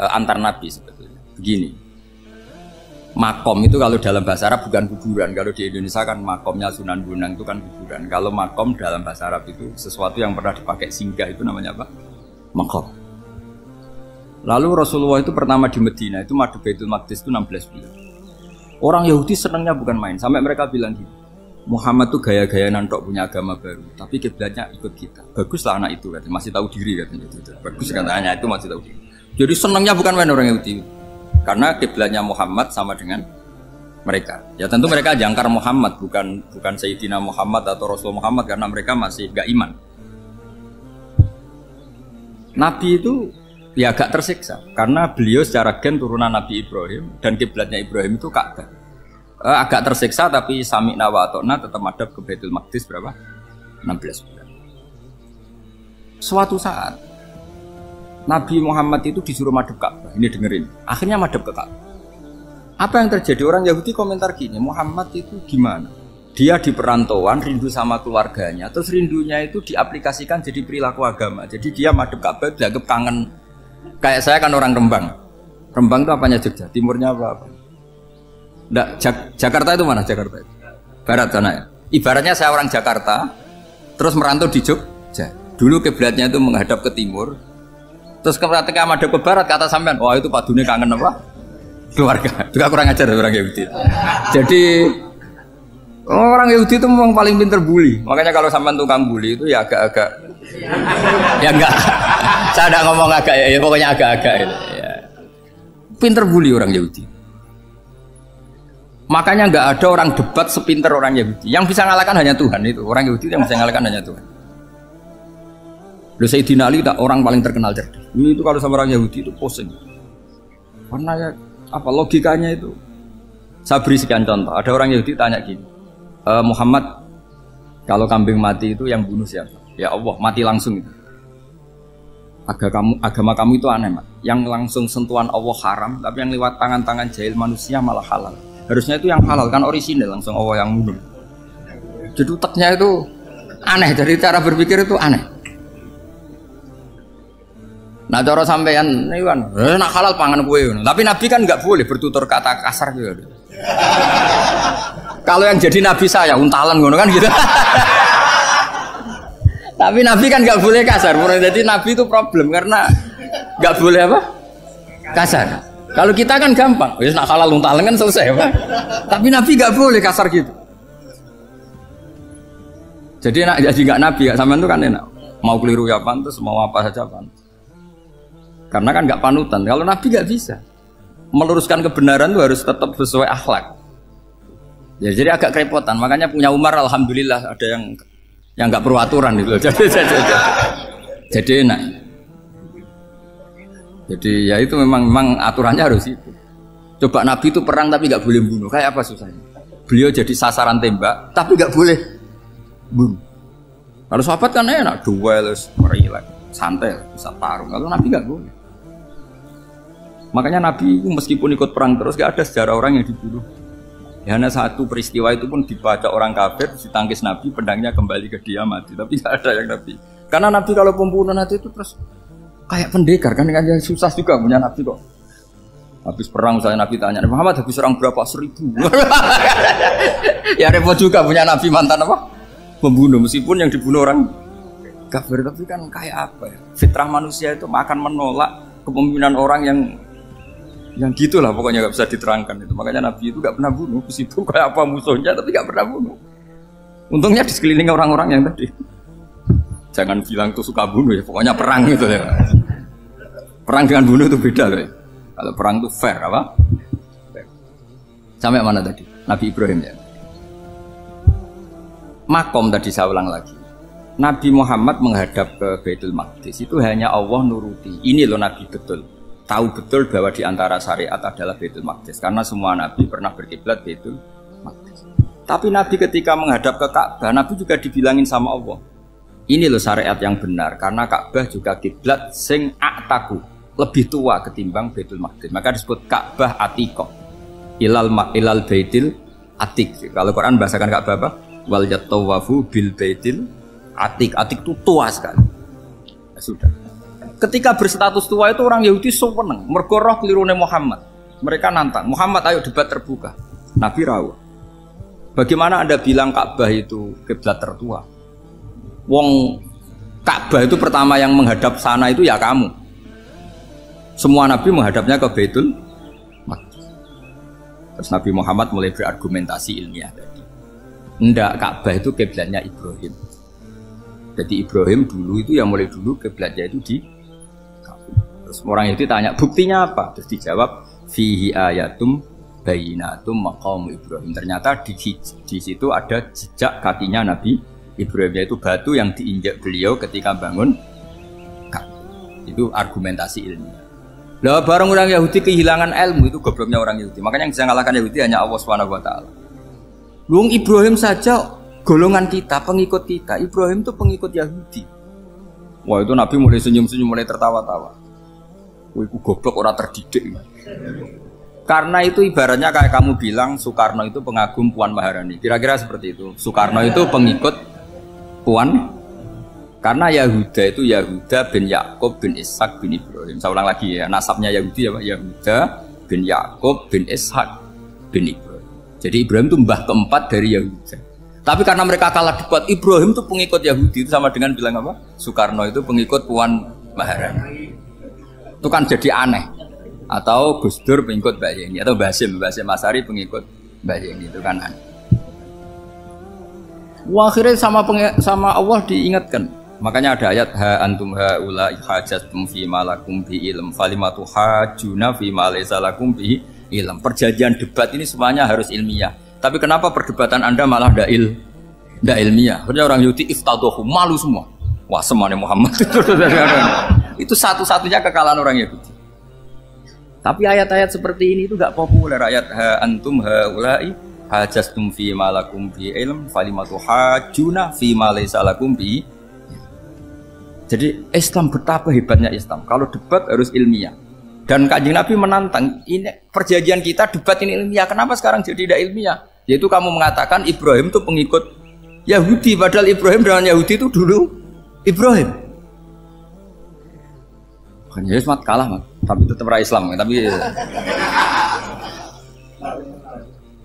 antar nabi sebetulnya. Begini, makom itu kalau dalam bahasa Arab bukan kuburan. Kalau di Indonesia kan makomnya Sunan Bonang itu kan kuburan. Kalau makom dalam bahasa Arab itu sesuatu yang pernah dipakai singgah, itu namanya apa? Makom. Lalu Rasulullah itu pertama di Medina itu madhab Baitul Maqdis itu 16 bulan. Orang Yahudi senangnya bukan main. Sampai mereka bilang gini, Muhammad tuh gaya-gaya nantok punya agama baru, tapi kiblatnya ikut kita. Baguslah anak itu katanya, masih tahu diri katanya. Bagus katanya itu masih tahu diri. Jadi senangnya bukan main orang Yahudi. Karena kiblatnya Muhammad sama dengan mereka. Ya tentu mereka jangkar Muhammad, bukan Sayyidina Muhammad atau Rasul Muhammad, karena mereka masih gak iman. Nabi itu ya agak tersiksa karena beliau secara gen turunan Nabi Ibrahim dan kiblatnya Ibrahim itu Ka'bah. Agak tersiksa tapi sami'na wa ata'na tetap madhab ke Baitul Maqdis berapa? 16 bulan. Suatu saat Nabi Muhammad itu disuruh madhab Ka'bah. Ini dengerin. Akhirnya madhab ke Ka'bah. Apa yang terjadi? Orang Yahudi komentar gini, Muhammad itu gimana? Dia di perantauan, rindu sama keluarganya. Terus rindunya itu diaplikasikan jadi perilaku agama. Jadi dia madhab Ka'bah dianggap kangen. Kayak saya kan orang Rembang. Rembang itu apanya Jogja? Timurnya apa? Nggak, Jakarta itu mana Jakarta itu? Barat sana ya? Ibaratnya saya orang Jakarta, terus merantau di Jogja. Dulu kiblatnya itu menghadap ke timur. Terus ketika madhab ke barat kata sampean, wah itu Pak Dune kangen apa? Keluarga. Juga kurang ajar orang Yahudi. Jadi orang Yahudi itu memang paling pinter bully. Makanya kalau sampean tukang bully itu ya agak-agak ya enggak. Saya enggak ngomong agak ya, pokoknya agak-agak ya. Pinter bully orang Yahudi. Makanya enggak ada orang debat sepinter orang Yahudi. Yang bisa ngalahkan hanya Tuhan itu. Orang Yahudi yang bisa ngalahkan hanya Tuhan. Sayyidina Ali tak orang paling terkenal cerdas. Itu kalau sama orang Yahudi itu pusing. Karena ya apa logikanya itu? Saya beri sekian contoh. Ada orang Yahudi tanya gini, Muhammad, kalau kambing mati itu yang bunuh siapa? Ya Allah, mati langsung itu. Agama kamu itu aneh, Mak. Yang langsung sentuhan Allah haram, tapi yang lewat tangan-tangan jahil manusia malah halal. Harusnya itu yang halal kan orisinal, langsung Allah yang bunuh. Jadi utaknya itu aneh, dari cara berpikir itu aneh. Nah cara sampean ini kan, nak halal pangan kue. Tapi Nabi kan nggak boleh bertutur kata kasar gitu. Kalau yang jadi Nabi saya untalan ngono kan gitu. Tapi Nabi kan nggak boleh kasar. Jadi Nabi itu problem karena nggak boleh apa? Kasar. Kalau kita kan gampang, wis nak halal luntalan kan selesai, Pak. Tapi Nabi nggak boleh kasar gitu. Jadi enak jadi nggak Nabi, nggak sampean itu kan enak. Mau keliru ya pantas, mau apa saja pantas. Karena kan nggak panutan. Kalau Nabi nggak bisa. Meluruskan kebenaran itu harus tetap sesuai akhlak. Ya, jadi agak kerepotan. Makanya punya Umar, alhamdulillah ada yang nggak perlu aturan itu. Jadi enak. Jadi ya itu memang aturannya harus itu. Coba Nabi itu perang tapi nggak boleh bunuh. Kayak apa susahnya? Beliau jadi sasaran tembak tapi nggak boleh bunuh. Kalau sahabat kan enak, duel, relax, santai, bisa tarung. Kalau Nabi nggak boleh. Makanya Nabi meskipun ikut perang terus nggak ada sejarah orang yang dibunuh. Ya, hanya satu peristiwa itu pun dibaca orang kafir, ditangkis Nabi, pedangnya kembali ke dia mati. Tapi nggak ada yang Nabi. Karena Nabi kalau pembunuh nanti itu terus kayak pendekar kan susah juga punya Nabi kok. Habis perang saya Nabi tanya, Muhammad habis perang berapa? 1000. Ya repot juga punya Nabi mantan apa? Pembunuh, meskipun yang dibunuh orang kafir, tapi kan kayak apa ya? Fitrah manusia itu akan menolak kepemimpinan orang yang gitulah pokoknya nggak bisa diterangkan itu. Makanya Nabi itu nggak pernah bunuh, meskipun kayak apa musuhnya tapi nggak pernah bunuh. Untungnya di sekeliling orang-orang yang tadi. Jangan bilang tuh suka bunuh ya, pokoknya perang gitu ya. Perang dengan bunuh itu beda loh ya. Kalau perang itu fair apa? Fair. Sampai mana tadi? Nabi Ibrahim ya. Makom tadi saya ulang lagi. Nabi Muhammad menghadap ke Baitul Maqdis itu hanya Allah nuruti. Ini loh Nabi betul. Tahu betul bahwa di antara syariat adalah Baitul Maqdis. Karena semua Nabi pernah berkiblat Baitul Maqdis. Tapi Nabi ketika menghadap ke Ka'bah, Nabi juga dibilangin sama Allah. Ini loh syariat yang benar. Karena Ka'bah juga kiblat sing a'taku. Lebih tua ketimbang Baitul Maqdis. Maka disebut Ka'bah Atiqah. Ilal Baitil Atiq. Kalau Quran bahasakan Ka'bah apa? Wal yatawafu bil Baitil Atiq. Atiq itu tua sekali. Ya, sudah. Ketika berstatus tua itu orang Yahudi seneng. Mergo roh kelirune Muhammad. Mereka nantang, Muhammad ayo debat terbuka. Nabi rawuh. Bagaimana Anda bilang Ka'bah itu kiblat tertua? Wong Ka'bah itu pertama yang menghadap sana itu ya kamu. Semua Nabi menghadapnya ke Baitul Maqdis. Terus Nabi Muhammad mulai berargumentasi ilmiah tadi. Enggak, Ka'bah itu kiblatnya Ibrahim. Jadi Ibrahim dulu itu yang mulai dulu kiblatnya itu di Ka'bah. Terus orang itu tanya buktinya apa? Terus dijawab fihi ayatum bayinatum maqam Ibrahim. Ternyata di situ ada jejak kakinya Nabi Ibrahim, yaitu batu yang diinjak beliau ketika bangun Ka'bah. Itu argumentasi ilmiah. Lah barang orang Yahudi kehilangan ilmu itu gobloknya orang Yahudi. Makanya yang bisa mengalahkan Yahudi hanya Allah Subhanahu wa taala. Luang Ibrahim saja golongan kita, pengikut kita. Ibrahim itu pengikut Yahudi. Wah, itu Nabi mulai senyum-senyum, mulai tertawa-tawa. Wah, itu goblok orang terdidik. Karena itu ibaratnya kayak kamu bilang Soekarno itu pengagum Puan Maharani. Kira-kira seperti itu. Soekarno itu pengikut Puan. Karena Yahuda itu Yahuda bin Yakub bin Ishak bin Ibrahim. Saya ulang lagi ya, nasabnya Yahudi ya Pak. Yahuda bin Yakub bin Ishak bin Ibrahim. Jadi Ibrahim itu mbah keempat dari Yahuda. Tapi karena mereka kalah debat, Ibrahim itu pengikut Yahudi. Itu sama dengan bilang apa? Soekarno itu pengikut Puan Maharani. Itu kan jadi aneh. Atau Gus Dur pengikut Mbak Yeni. Atau Basim Asari pengikut Mbak Yeni. Itu kan aneh. Wah, akhirnya sama Allah diingatkan. Makanya ada ayat ha antum haula hajjatum fi malakum bi ilm falimatu hajuna fi ma laysa lakum bi ilm. Perjanjian debat ini semuanya harus ilmiah. Tapi kenapa perdebatan Anda malah ndak ilmiah? Karena orang Yahudi iftadohu, malu semua. Wah, semuanya Muhammad itu satu-satunya kekalahan orang Yahudi. Tapi ayat-ayat seperti ini itu enggak populer. Ayat ha antum haula hajjatum fi malakum bi ilm falimatu hajuna fi ma laysa lakum bi. Jadi Islam betapa hebatnya Islam. Kalau debat harus ilmiah. Dan Kanjeng Nabi menantang, ini perjanjian kita debat ini ilmiah. Kenapa sekarang jadi tidak ilmiah? Yaitu kamu mengatakan Ibrahim itu pengikut Yahudi. Padahal Ibrahim dengan Yahudi itu dulu Ibrahim. Makanya Yesus kalah, man. Tapi tetap Islam. Tapi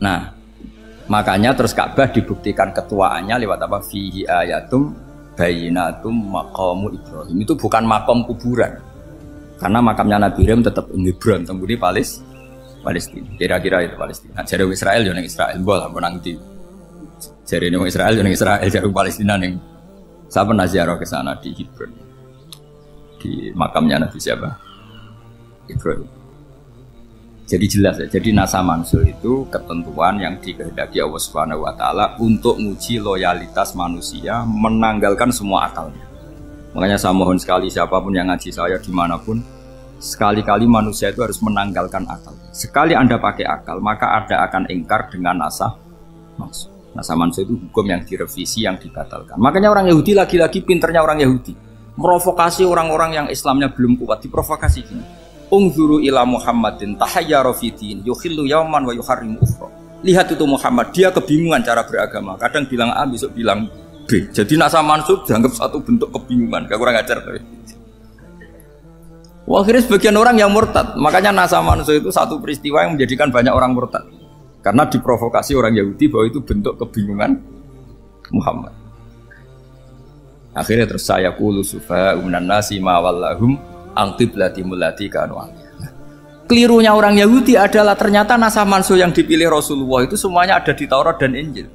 nah, makanya terus Ka'bah dibuktikan ketuaannya lewat apa? Fihi ayatum bayinatum maqamu Ibrahim. Itu bukan makom kuburan. Karena makamnya Nabi Ibrahim tetap Hebron, temudi Palestina. Kira-kira itu Palestina. Jadi Israel yo ning Israel, bola menang di. Jadi ning Israel yo ning Israel, jadi Palestina ning. Saya pernah ziarah ke sana di Hebron. Di makamnya Nabi siapa? Ibrahim. Jadi jelas ya. Jadi nasa mansul itu ketentuan yang dikehendaki Allah Subhanahu wa taala untuk menguji loyalitas manusia, menanggalkan semua akalnya. Makanya saya mohon sekali siapapun yang ngaji saya dimanapun, sekali-kali manusia itu harus menanggalkan akal. Sekali Anda pakai akal, maka Anda akan ingkar dengan nasa mansul. Nasa mansul itu hukum yang direvisi, yang dibatalkan. Makanya orang Yahudi lagi-lagi pinternya orang Yahudi. Merovokasi orang-orang yang Islamnya belum kuat, diprovokasi gini. Ungzuru ila Muhammadin tahayyara fi din yukhillu yawman wa yuharrimu ukhra. Lihat itu Muhammad, dia kebingungan cara beragama. Kadang bilang A, besok bilang B. Jadi nasa mansub dianggap satu bentuk kebingungan. Gak kurang ajar tapi. Wah, akhirnya sebagian orang yang murtad. Makanya nasa mansub itu satu peristiwa yang menjadikan banyak orang murtad. Karena diprovokasi orang Yahudi bahwa itu bentuk kebingungan Muhammad. Akhirnya terus saya qulu sufa'u minan nasi ma wallahum an qiblatimul lati kanu alaiha. Kelirunya orang Yahudi adalah ternyata nasa mansub yang dipilih Rasulullah itu semuanya ada di Taurat dan Injil.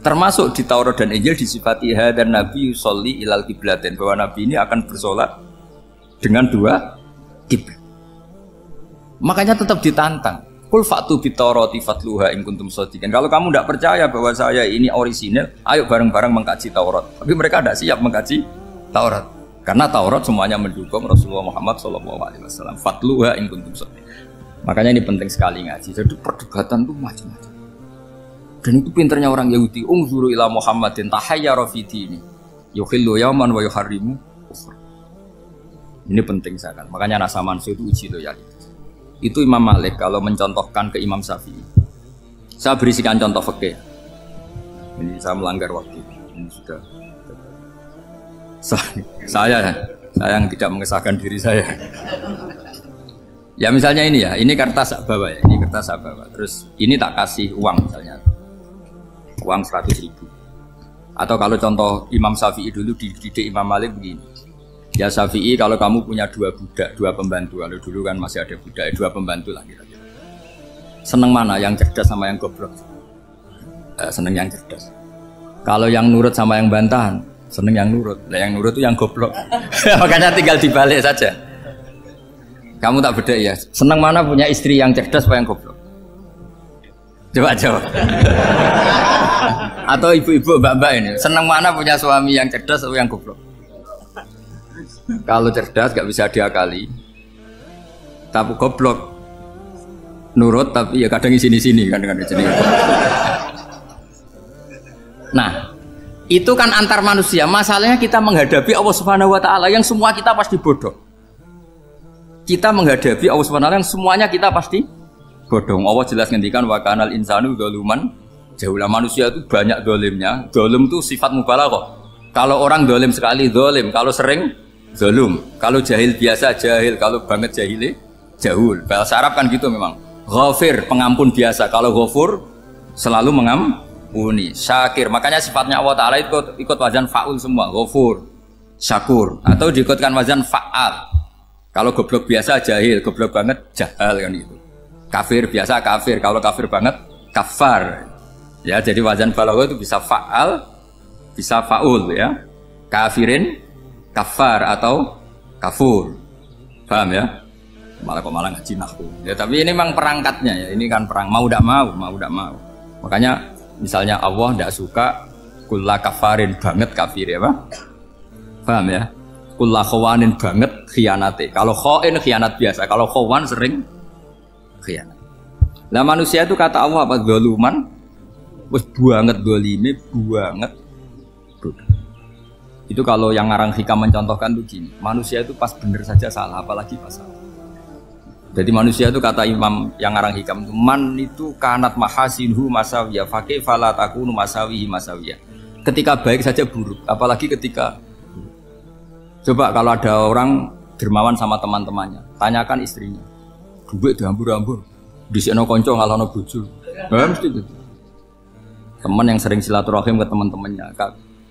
Termasuk di Taurat dan Injil disifati dan Nabi yusolli ilal qiblatain, bahwa Nabi ini akan bersolat dengan dua kiblat. Makanya tetap ditantang. Kul fa'tu bitaurati fatluha in kuntum shadiqin. Kalau kamu tidak percaya bahwa saya ini orisinil, ayo bareng-bareng mengkaji Taurat. Tapi mereka tidak siap mengkaji Taurat. Karena Taurat semuanya mendukung Rasulullah Muhammad SAW. Fatluha in kuntum shadiqin. Makanya ini penting sekali ngaji. Jadi perdebatan itu macam-macam. Dan itu pinternya orang Yahudi. Ungzuru ila Muhammadin tahayyara fi dini yukhillu yawman wa yuharrimu ukhra. Ini penting sekali. Makanya nasa mansu itu uji loyalitas. Itu Imam Malik kalau mencontohkan ke Imam Syafi'i. Saya berisikan contoh fikih. Ini saya melanggar waktu. Ini sudah. Saya yang tidak mengesahkan diri saya. Ya misalnya ini ya, ini kertas saya bawa ya, ini kertas saya bawa. Terus ini tak kasih uang misalnya. Uang 100.000. Atau kalau contoh Imam Syafi'i dulu dididik Imam Malik begini. Ya Syafi'i, kalau kamu punya 2 budak, 2 pembantu, kalau dulu kan masih ada budak, 2 pembantu lah kira-kira. Seneng mana, yang cerdas sama yang goblok? Seneng yang cerdas. Kalau yang nurut sama yang bantahan, seneng yang nurut. Nah, yang nurut itu yang goblok. Makanya tinggal dibalik saja. Kamu tak beda ya. Seneng mana punya istri yang cerdas apa yang goblok? Coba jawab. Atau ibu-ibu mbak-mbak ini, senang mana punya suami yang cerdas atau yang goblok? Kalau cerdas gak bisa diakali, tapi goblok nurut tapi ya kadang di sini kan dengan sini. Nah, itu kan antar manusia. Masalahnya kita menghadapi Allah Subhanahu wa taala yang semua kita pasti bodoh. Kita menghadapi Allah Subhanahu wa taala yang semuanya kita pasti bodoh. Allah jelas ngendikan wa kanal insanu zaluman jauhlah, manusia itu banyak dolimnya. Dolim itu sifat mubalaghah. Kalau orang dolim sekali dolim, kalau sering zalum, kalau jahil biasa jahil, kalau banget jahili jahul. Bahasa Arab kan gitu memang. Ghafir, pengampun biasa. Kalau ghafur selalu mengampuni. Syakir, makanya sifatnya Allah Ta'ala ikut wazan fa'ul semua. Ghafur, syakur, atau diikutkan wazan fa'al. Kalau goblok biasa jahil, goblok banget jahal kan gitu. Kafir biasa kafir, kalau kafir banget kafar. Ya, jadi wazan balagha itu bisa fa'al, bisa fa'ul ya. Kafirin, kafar atau kafur. Paham ya? Malah ngaji nahwu. Ya, tapi ini memang perangkatnya ya. Ini kan perang mau tidak mau. Makanya misalnya Allah tidak suka kulla kafarin banget kafir ya, Pak. Paham ya? Kulla khawanin banget khianate. Kalau khain khianat biasa, kalau khawan sering khianat. Lah manusia itu kata Allah apa? Zaluman. Wes banget dolime, banget bodoh. Itu kalau yang ngarang hikam mencontohkan tuh gini, manusia itu pas bener saja salah, apalagi pas salah. Jadi manusia itu kata Imam yang ngarang hikam itu, man itu kanat mahasinhu masawiyah, fakih fala takunu masawihi masawiyah. Ketika baik saja buruk, apalagi ketika buruk. Coba kalau ada orang dermawan sama teman-temannya, tanyakan istrinya, duit dihambur-hambur, disekno konco ngalono bojo. Mesti itu. Teman yang sering silaturahim ke teman-temannya,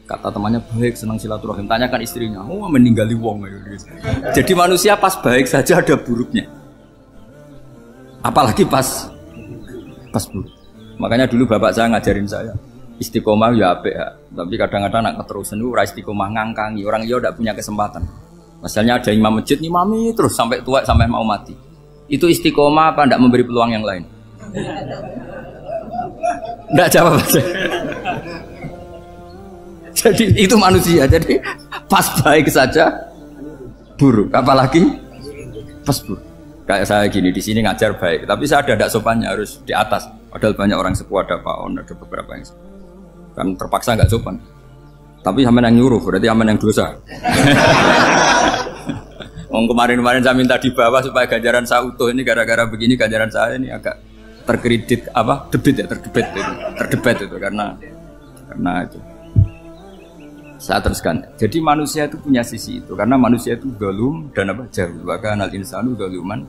Kata temannya baik, senang silaturahim. Tanyakan istrinya, oh meninggali wong. Jadi manusia pas baik saja ada buruknya. Apalagi pas buruk. Makanya dulu bapak saya ngajarin saya istiqomah ya apik ya. Tapi kadang-kadang nak keterusan itu ora istiqomah ngangkangi. Orang dia tidak punya kesempatan. Misalnya ada imam masjid ngimami terus sampai tua sampai mau mati. Itu istiqomah apa tidak memberi peluang yang lain? Tidak jawab aja. Jadi itu manusia. Jadi pas baik saja buruk. Apalagi pas buruk. Kayak saya gini di sini ngajar baik, tapi saya ada tidak sopannya harus di atas. Padahal banyak orang sepuh, ada Pak On, ada beberapa yang kan terpaksa nggak sopan. Tapi sampean yang nyuruh, berarti sampean yang dosa. Kemarin-kemarin saya minta di bawah supaya ganjaran saya utuh, ini gara-gara begini ganjaran saya ini agak terkredit apa terdebat itu karena itu. Saya teruskan. Jadi manusia itu punya sisi itu karena manusia itu galum dan apa jahil. Bahkan al insanu galuman.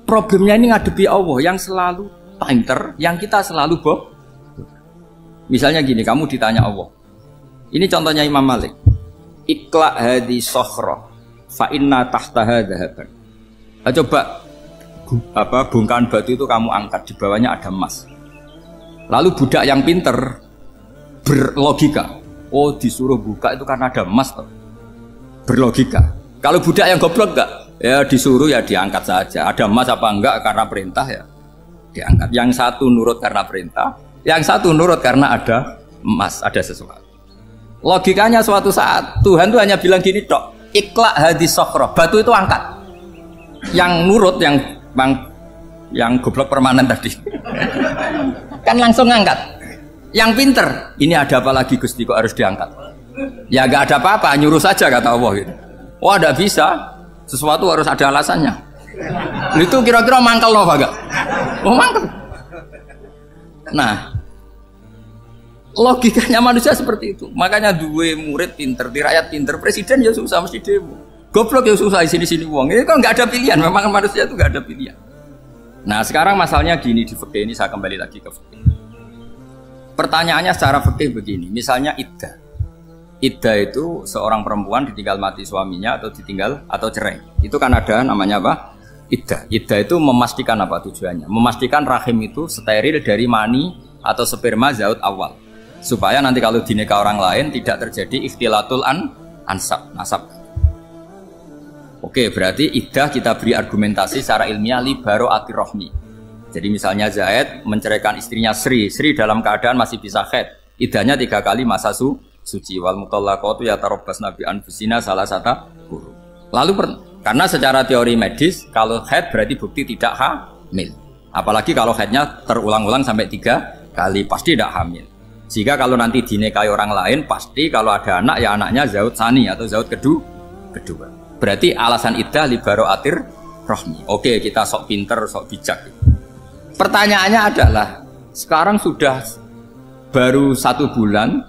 Problemnya ini ngadepi Allah yang selalu pinter, yang kita selalu bohong. Misalnya gini, kamu ditanya Allah. Ini contohnya Imam Malik. Ikla hadi sokhroh fa inna tahtaha dhahaban. Coba bongkahan batu itu kamu angkat, di bawahnya ada emas. Lalu budak yang pinter berlogika. Oh disuruh buka itu karena ada emas toh. Berlogika. Kalau budak yang goblok enggak? Ya disuruh ya diangkat saja. Ada emas apa enggak karena perintah ya diangkat. Yang satu nurut karena perintah, yang satu nurut karena ada emas, ada sesuatu. Logikanya suatu saat Tuhan tuh hanya bilang gini tok, ikla hadis sokhroh, batu itu angkat. Yang nurut yang goblok permanen tadi kan langsung angkat. Yang pinter, ini ada apa lagi Gusti kok harus diangkat? Ya gak ada apa-apa, nyuruh saja kata Allah gitu. Wah tidak bisa, sesuatu harus ada alasannya. Itu kira-kira mangkel loh gak? Oh mangkel. Nah, logikanya manusia seperti itu. Makanya dua murid pinter, di rakyat pinter, presiden ya susah mesti demo. Goblok ya susah di sini-sini uang. Ini kan nggak ada pilihan. Memang manusia itu nggak ada pilihan. Nah sekarang masalahnya gini di fikih ini saya kembali lagi ke fikih. Pertanyaannya secara fikih begini, misalnya iddah. Iddah itu seorang perempuan ditinggal mati suaminya atau ditinggal atau cerai. Itu kan ada namanya apa? Iddah. Iddah itu memastikan apa tujuannya? Memastikan rahim itu steril dari mani atau sperma zaut awal. Supaya nanti kalau dinikah orang lain tidak terjadi ikhtilatul nasab. Oke, berarti iddah kita beri argumentasi secara ilmiah li baro'atir rohmi. Jadi misalnya Zaid menceraikan istrinya Sri dalam keadaan masih bisa haid. Iddahnya 3 kali masa suci. Wal mutallaqatu yatarabbasna bi anfusina salah satu guru. Lalu karena secara teori medis kalau haid berarti bukti tidak hamil. Apalagi kalau haidnya terulang-ulang sampai 3 kali pasti tidak hamil. Jika kalau nanti dinikahi orang lain pasti kalau ada anak ya anaknya zaud sani atau zaud kedua. Berarti alasan iddah li baro'atir rohmi. Oke, kita sok pinter, sok bijak. Pertanyaannya adalah sekarang sudah baru 1 bulan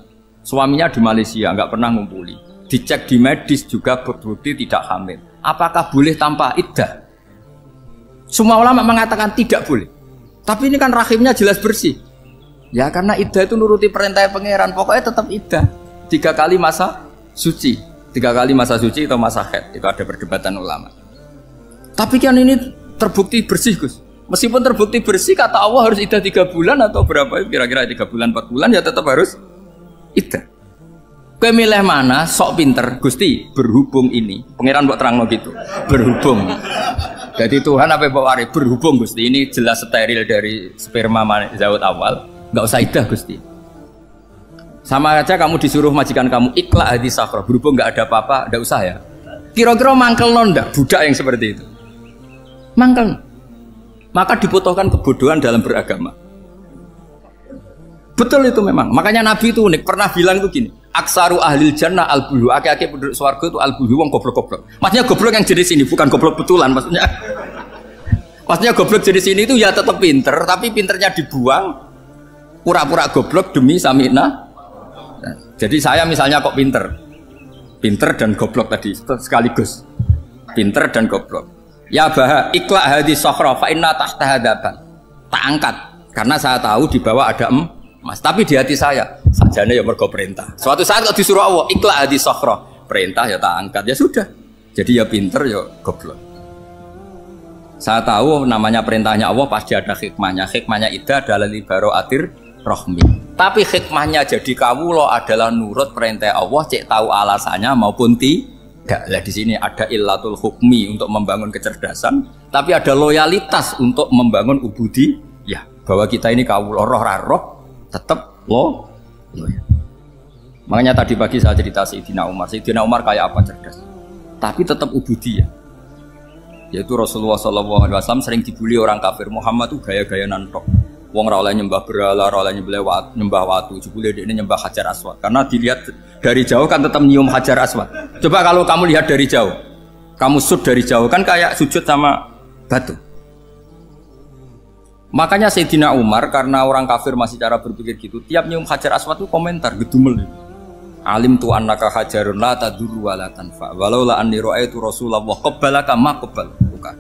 suaminya di Malaysia nggak pernah ngumpuli, dicek di medis juga berbukti tidak hamil. Apakah boleh tanpa iddah? Semua ulama mengatakan tidak boleh. Tapi ini kan rahimnya jelas bersih. Ya karena iddah itu nuruti perintah pangeran, pokoknya tetap iddah 3 kali masa suci, 3 kali masa suci atau masa haid. Itu ada perdebatan ulama. Tapi kan ini terbukti bersih Gus. Meskipun terbukti bersih, kata Allah harus iddah 3 bulan atau berapa? Kira-kira 3 bulan, 4 bulan ya tetap harus iddah. Kowe milih mana? Sok pinter, Gusti. Berhubung ini, pangeran buat terang gitu. Berhubung. Jadi Tuhan apa bawa wari? Berhubung Gusti. Ini jelas steril dari sperma zaut awal. Nggak usah iddah Gusti. Sama aja kamu disuruh majikan kamu ikla hadis sakhra. Berhubung nggak ada apa-apa, nggak usah ya. Kira-kira mangkel nonda budak yang seperti itu. Mangkel. Maka dibutuhkan kebodohan dalam beragama. Betul itu memang. Makanya Nabi itu unik. Pernah bilang itu gini. Aksaru ahlil jannah al-buhu. Aki-aki penduduk swarga itu al-buhu. Wong goblok-goblok. Maksudnya goblok yang jenis ini. Bukan goblok betulan maksudnya. Maksudnya goblok jenis ini itu ya tetap pinter. Tapi pinternya dibuang. Pura-pura goblok demi samina. Jadi saya misalnya kok pinter. Pinter dan goblok tadi. Sekaligus. Pinter dan goblok. Ya bah, ikla hadis sokhra fa inna tahta hadaban. Tak angkat karena saya tahu di bawah ada emas. Tapi di hati saya Sajane ya mergo perintah. Suatu saat kok disuruh Allah, ikla hadis sokhra. Perintah ya tak angkat, ya sudah. Jadi ya pinter ya goblok. Saya tahu namanya perintahnya Allah pasti ada hikmahnya. Hikmahnya itu adalah libaro atir rohmi. Tapi hikmahnya jadi kawula adalah nurut perintah Allah, cek tahu alasannya maupun tidak. Lah di sini ada illatul hukmi untuk membangun kecerdasan, tapi ada loyalitas untuk membangun ubudi. Ya, bahwa kita ini kawula roh tetap loyal. Makanya tadi pagi saya cerita Sayyidina Umar. Sayyidina Umar kayak apa cerdas, tapi tetap ubudi ya. Yaitu Rasulullah SAW sering dibully orang kafir. Muhammad tuh gaya-gaya nantok. Wong ra oleh nyembah berhala, ra oleh nyembah watu. Jebule ini nyembah Hajar Aswad. Karena dilihat dari jauh kan tetap nyium Hajar Aswad. Coba kalau kamu lihat dari jauh, kamu sujud dari jauh kan kayak sujud sama batu. Makanya Sayyidina Umar karena orang kafir masih cara berpikir gitu, tiap nyium Hajar Aswad tuh komentar gedumel. Alim tu annaka hajarun la tadurru wa la tanfa. Walau la anni ra'aitu Rasulullah qabbalaka ma qabbal. Bukan.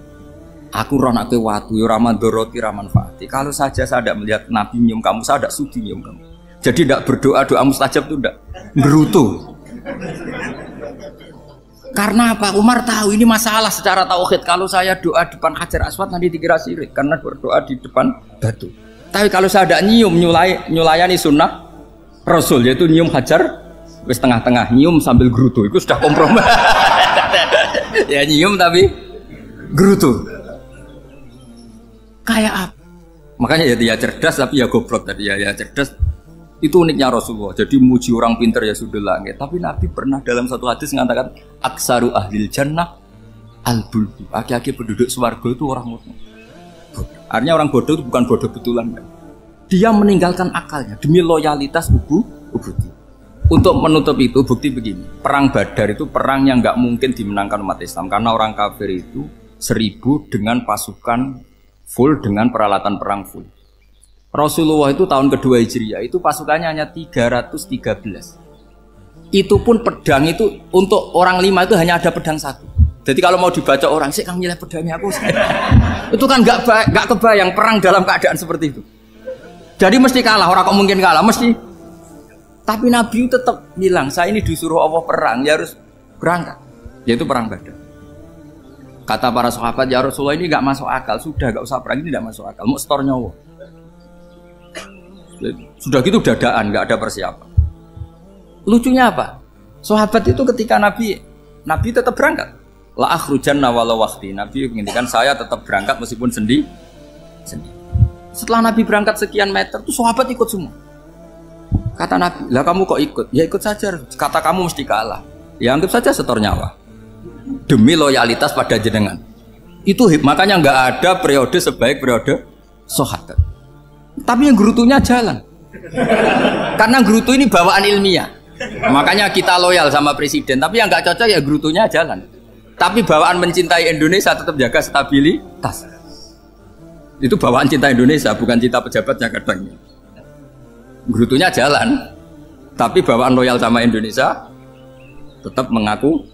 Aku roh nak kowe watu ya ora mandoroti ra manfaati. Kalau saja saya tidak melihat Nabi nyium kamu, saya tidak sudi nyium kamu. Jadi tidak berdoa doa mustajab itu tidak gerutu. Karena apa? Umar tahu ini masalah secara tauhid. Kalau saya doa depan Hajar Aswad nanti dikira syirik karena berdoa di depan batu. Tapi kalau saya tidak nyium nyulayani sunnah Rasul yaitu nyium Hajar wis tengah-tengah nyium sambil gerutu itu sudah kompromi. Ya nyium tapi gerutu kayak apa? Makanya ya cerdas tapi ya goblok tadi ya cerdas itu uniknya Rasulullah. Jadi muji orang pintar ya sudah langit. Tapi Nabi pernah dalam satu hadis mengatakan aksaru ahlil jannah al-bulbu. Aki-aki penduduk swarga itu orang bodoh. Artinya orang bodoh itu bukan bodoh betulan kan? Dia meninggalkan akalnya demi loyalitas ubudi. Untuk menutup itu bukti begini, perang Badar itu perang yang nggak mungkin dimenangkan umat Islam karena orang kafir itu 1000 dengan pasukan full dengan peralatan perang full. Rasulullah itu tahun kedua Hijriah itu pasukannya hanya 313. Itu pun pedang itu untuk orang 5 itu hanya ada pedang 1. Jadi kalau mau dibaca orang sih kamu milih pedangnya aku. Itu kan nggak kebayang perang dalam keadaan seperti itu. Jadi mesti kalah, orang kok mungkin kalah mesti. Tapi Nabi tetap bilang, saya ini disuruh Allah perang, ya harus berangkat. Yaitu perang Badar. Kata para sahabat, ya Rasulullah ini gak masuk akal. Sudah gak usah perang, ini gak masuk akal. Mau setor nyawa. Sudah gitu dadaan, gak ada persiapan. Lucunya apa? Sahabat itu ketika Nabi tetap berangkat. La akhrujanna walau waqti. Nabi menginginkan saya tetap berangkat meskipun sendi. Setelah Nabi berangkat sekian meter, tuh sahabat ikut semua. Kata Nabi, lah kamu kok ikut? Ya ikut saja. Kata kamu mesti kalah. Ya anggap saja setor nyawa. Demi loyalitas pada jenengan. Itu makanya nggak ada periode sebaik periode sahabat. Tapi yang gerutunya jalan. Karena gerutu ini bawaan ilmiah. Makanya kita loyal sama presiden. Tapi yang nggak cocok ya gerutunya jalan. Tapi bawaan mencintai Indonesia tetap jaga stabilitas. Itu bawaan cinta Indonesia, bukan cinta pejabatnya kadang. Gerutunya jalan, tapi bawaan loyal sama Indonesia tetap mengaku.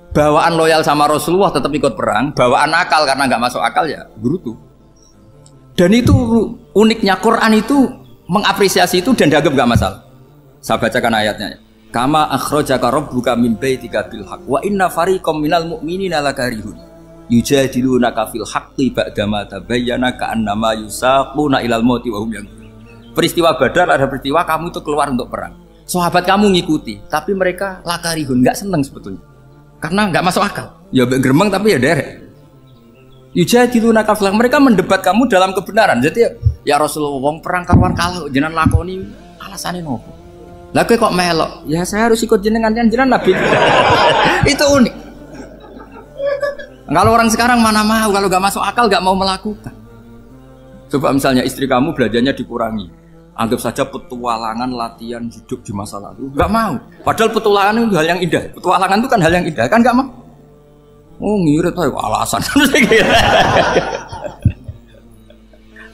Bawaan loyal sama Rasulullah tetap ikut perang, bawaan akal karena nggak masuk akal ya gerutu. Dan itu uniknya Quran itu mengapresiasi itu dan dianggap nggak masalah. Saya bacakan ayatnya. Kama akhrajaka rabbuka min baitika bil haqq wa inna fariqam minal mu'minina lakarihun yujadilunaka fil haqqi ba'dama tabayyana ka'annama yusaquna ilal mauti wa hum yanzurun. Peristiwa Badar ada peristiwa kamu itu keluar untuk perang. Sahabat kamu ngikuti, tapi mereka lakarihun, nggak seneng sebetulnya. Karena nggak masuk akal. Ya geremeng tapi ya derek. Yujadilunaka fil haqq, mereka mendebat kamu dalam kebenaran. Jadi ya Rasulullah wong perang karuan kalau jenengan lakoni alasane nopo? Lah kok melok? Ya saya harus ikut jenengan Nabi. Itu unik. Kalau orang sekarang mana mau, kalau nggak masuk akal nggak mau melakukan. Coba misalnya istri kamu belajarnya dikurangi, anggap saja petualangan latihan hidup di masa lalu, nggak mau. Padahal petualangan itu hal yang indah. Petualangan itu kan hal yang indah, kan nggak mau. Oh ngirit aja alasan.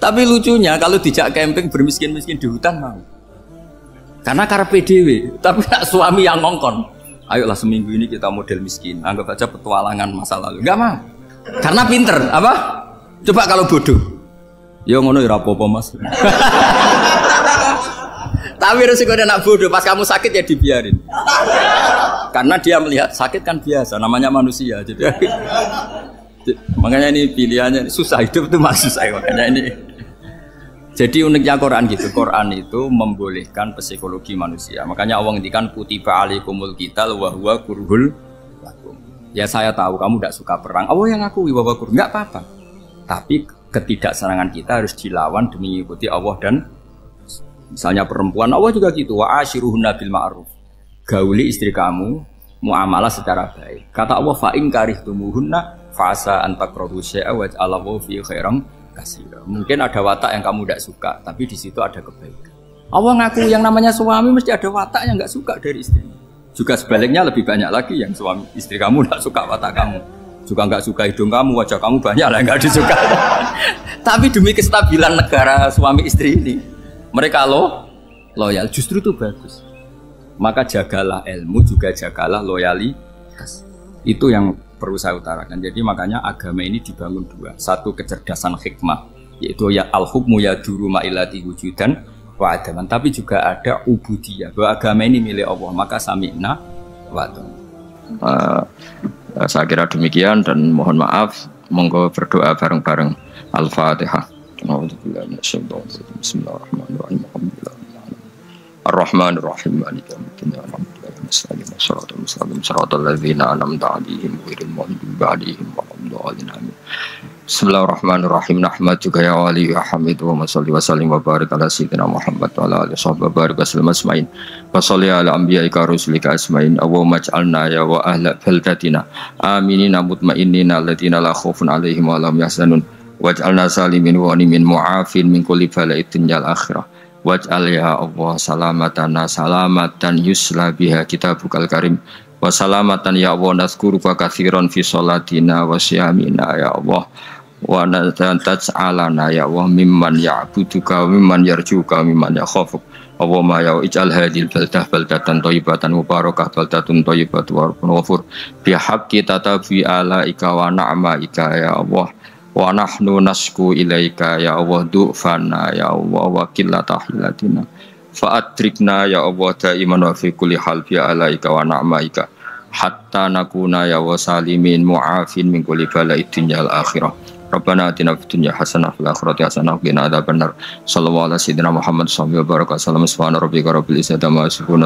Tapi lucunya kalau dijak camping bermiskin-miskin di hutan mau. Karena karpe dewe, tapi nak suami yang ngongkon. Ayolah seminggu ini kita model miskin, anggap aja petualangan masa lalu. Nggak mau. Karena pinter, apa? Coba kalau bodoh. Ya ngono ya apa-apa Mas. Tapi resikonya nak bodoh, pas kamu sakit ya dibiarin. Karena dia melihat sakit kan biasa, namanya manusia. Jadi makanya ini pilihannya susah, hidup itu masih susah makanya ini. Jadi uniknya Quran gitu, Quran itu membolehkan psikologi manusia. Makanya Allah ngendikan kutiba alaikumul qital wa huwa kurhul lakum. Ya saya tahu kamu tidak suka perang. Allah yang ngakui bahwa kurhul enggak apa-apa. Tapi ketidaksenangan kita harus dilawan demi mengikuti Allah dan misalnya perempuan Allah juga gitu. Wa ashiruhunna bil ma'ruf. Gauli istri kamu muamalah secara baik. Kata Allah fa in karihtumuhunna fa asa an takrahu syai'a wa ja'alallahu fi khairan kasira. Mungkin ada watak yang kamu tidak suka, tapi di situ ada kebaikan. Allah ngaku yang namanya suami mesti ada watak yang nggak suka dari istri. Juga sebaliknya lebih banyak lagi yang suami istri kamu tidak suka watak kamu, juga nggak suka hidung kamu, wajah kamu banyak lah nggak disuka. Tapi demi kestabilan negara suami istri ini, mereka loyal, justru itu bagus. Maka jagalah ilmu, juga jagalah loyalitas. Itu yang perlu saya utarakan. Jadi makanya agama ini dibangun dua. Satu kecerdasan hikmah, yaitu ya al-hukmu yaduru ma'ilati wujudan wa adaman. Tapi juga ada ubudiyah, bahwa agama ini milik Allah. Maka sami'na wa ata'na. Saya kira demikian dan mohon maaf. Monggo berdoa bareng-bareng. Al-Fatihah. Bismillahirrahmanirrahim. Ar-Rahmanir-Rahim. Maliki yaumiddin. Bismillahirrahmanirrahim. Nahmaduka ya wali ya hamid wa salli wa sallim wa barik ala sayyidina Muhammad wa ala alihi wa barik wa sallam asma'in wa salli ala anbiya'ika rusulika asma'in Allahumma ij'alna ya wa ahla baldatina aminina mutma'innina alladziina la khaufun 'alaihim wa la hum yahzanun waj'alna salimin wa ghanimin mu'afin min kulli bala'id dunyal akhirah. Waj'al ya Allah salamatan yusla biha kitabukal karim wa salamatan ya Allah nazkuruka katsiran fi sholatina wa siyamina ya Allah wa taj'alana ya Allah mimman ya'buduka wa mimman yarjuka wa mimman yakhafuk Allahumma ya ij'al hadhil baldatan thayyibatan mubarakah baldatun thayyibatu wa rabbun ghafur bihaqqi tatabi alaika wa na'maika ya Allah wa nahnu nasku ilaika ya Allah du'fana ya Allah wa qillata hilatina fa adrikna ya Allah daiman wa fi kulli hal bi alaika wa na'maika hatta nakuna ya wa salimin mu'afin min kulli bala'id dunyal akhirah Rabbana atina fid dunya hasanah fil akhirati hasanah wa qina adzabannar sallallahu alaihi wa sallam Muhammad sallallahu alaihi wa sallam subhana rabbika rabbil izzati amma yasifun.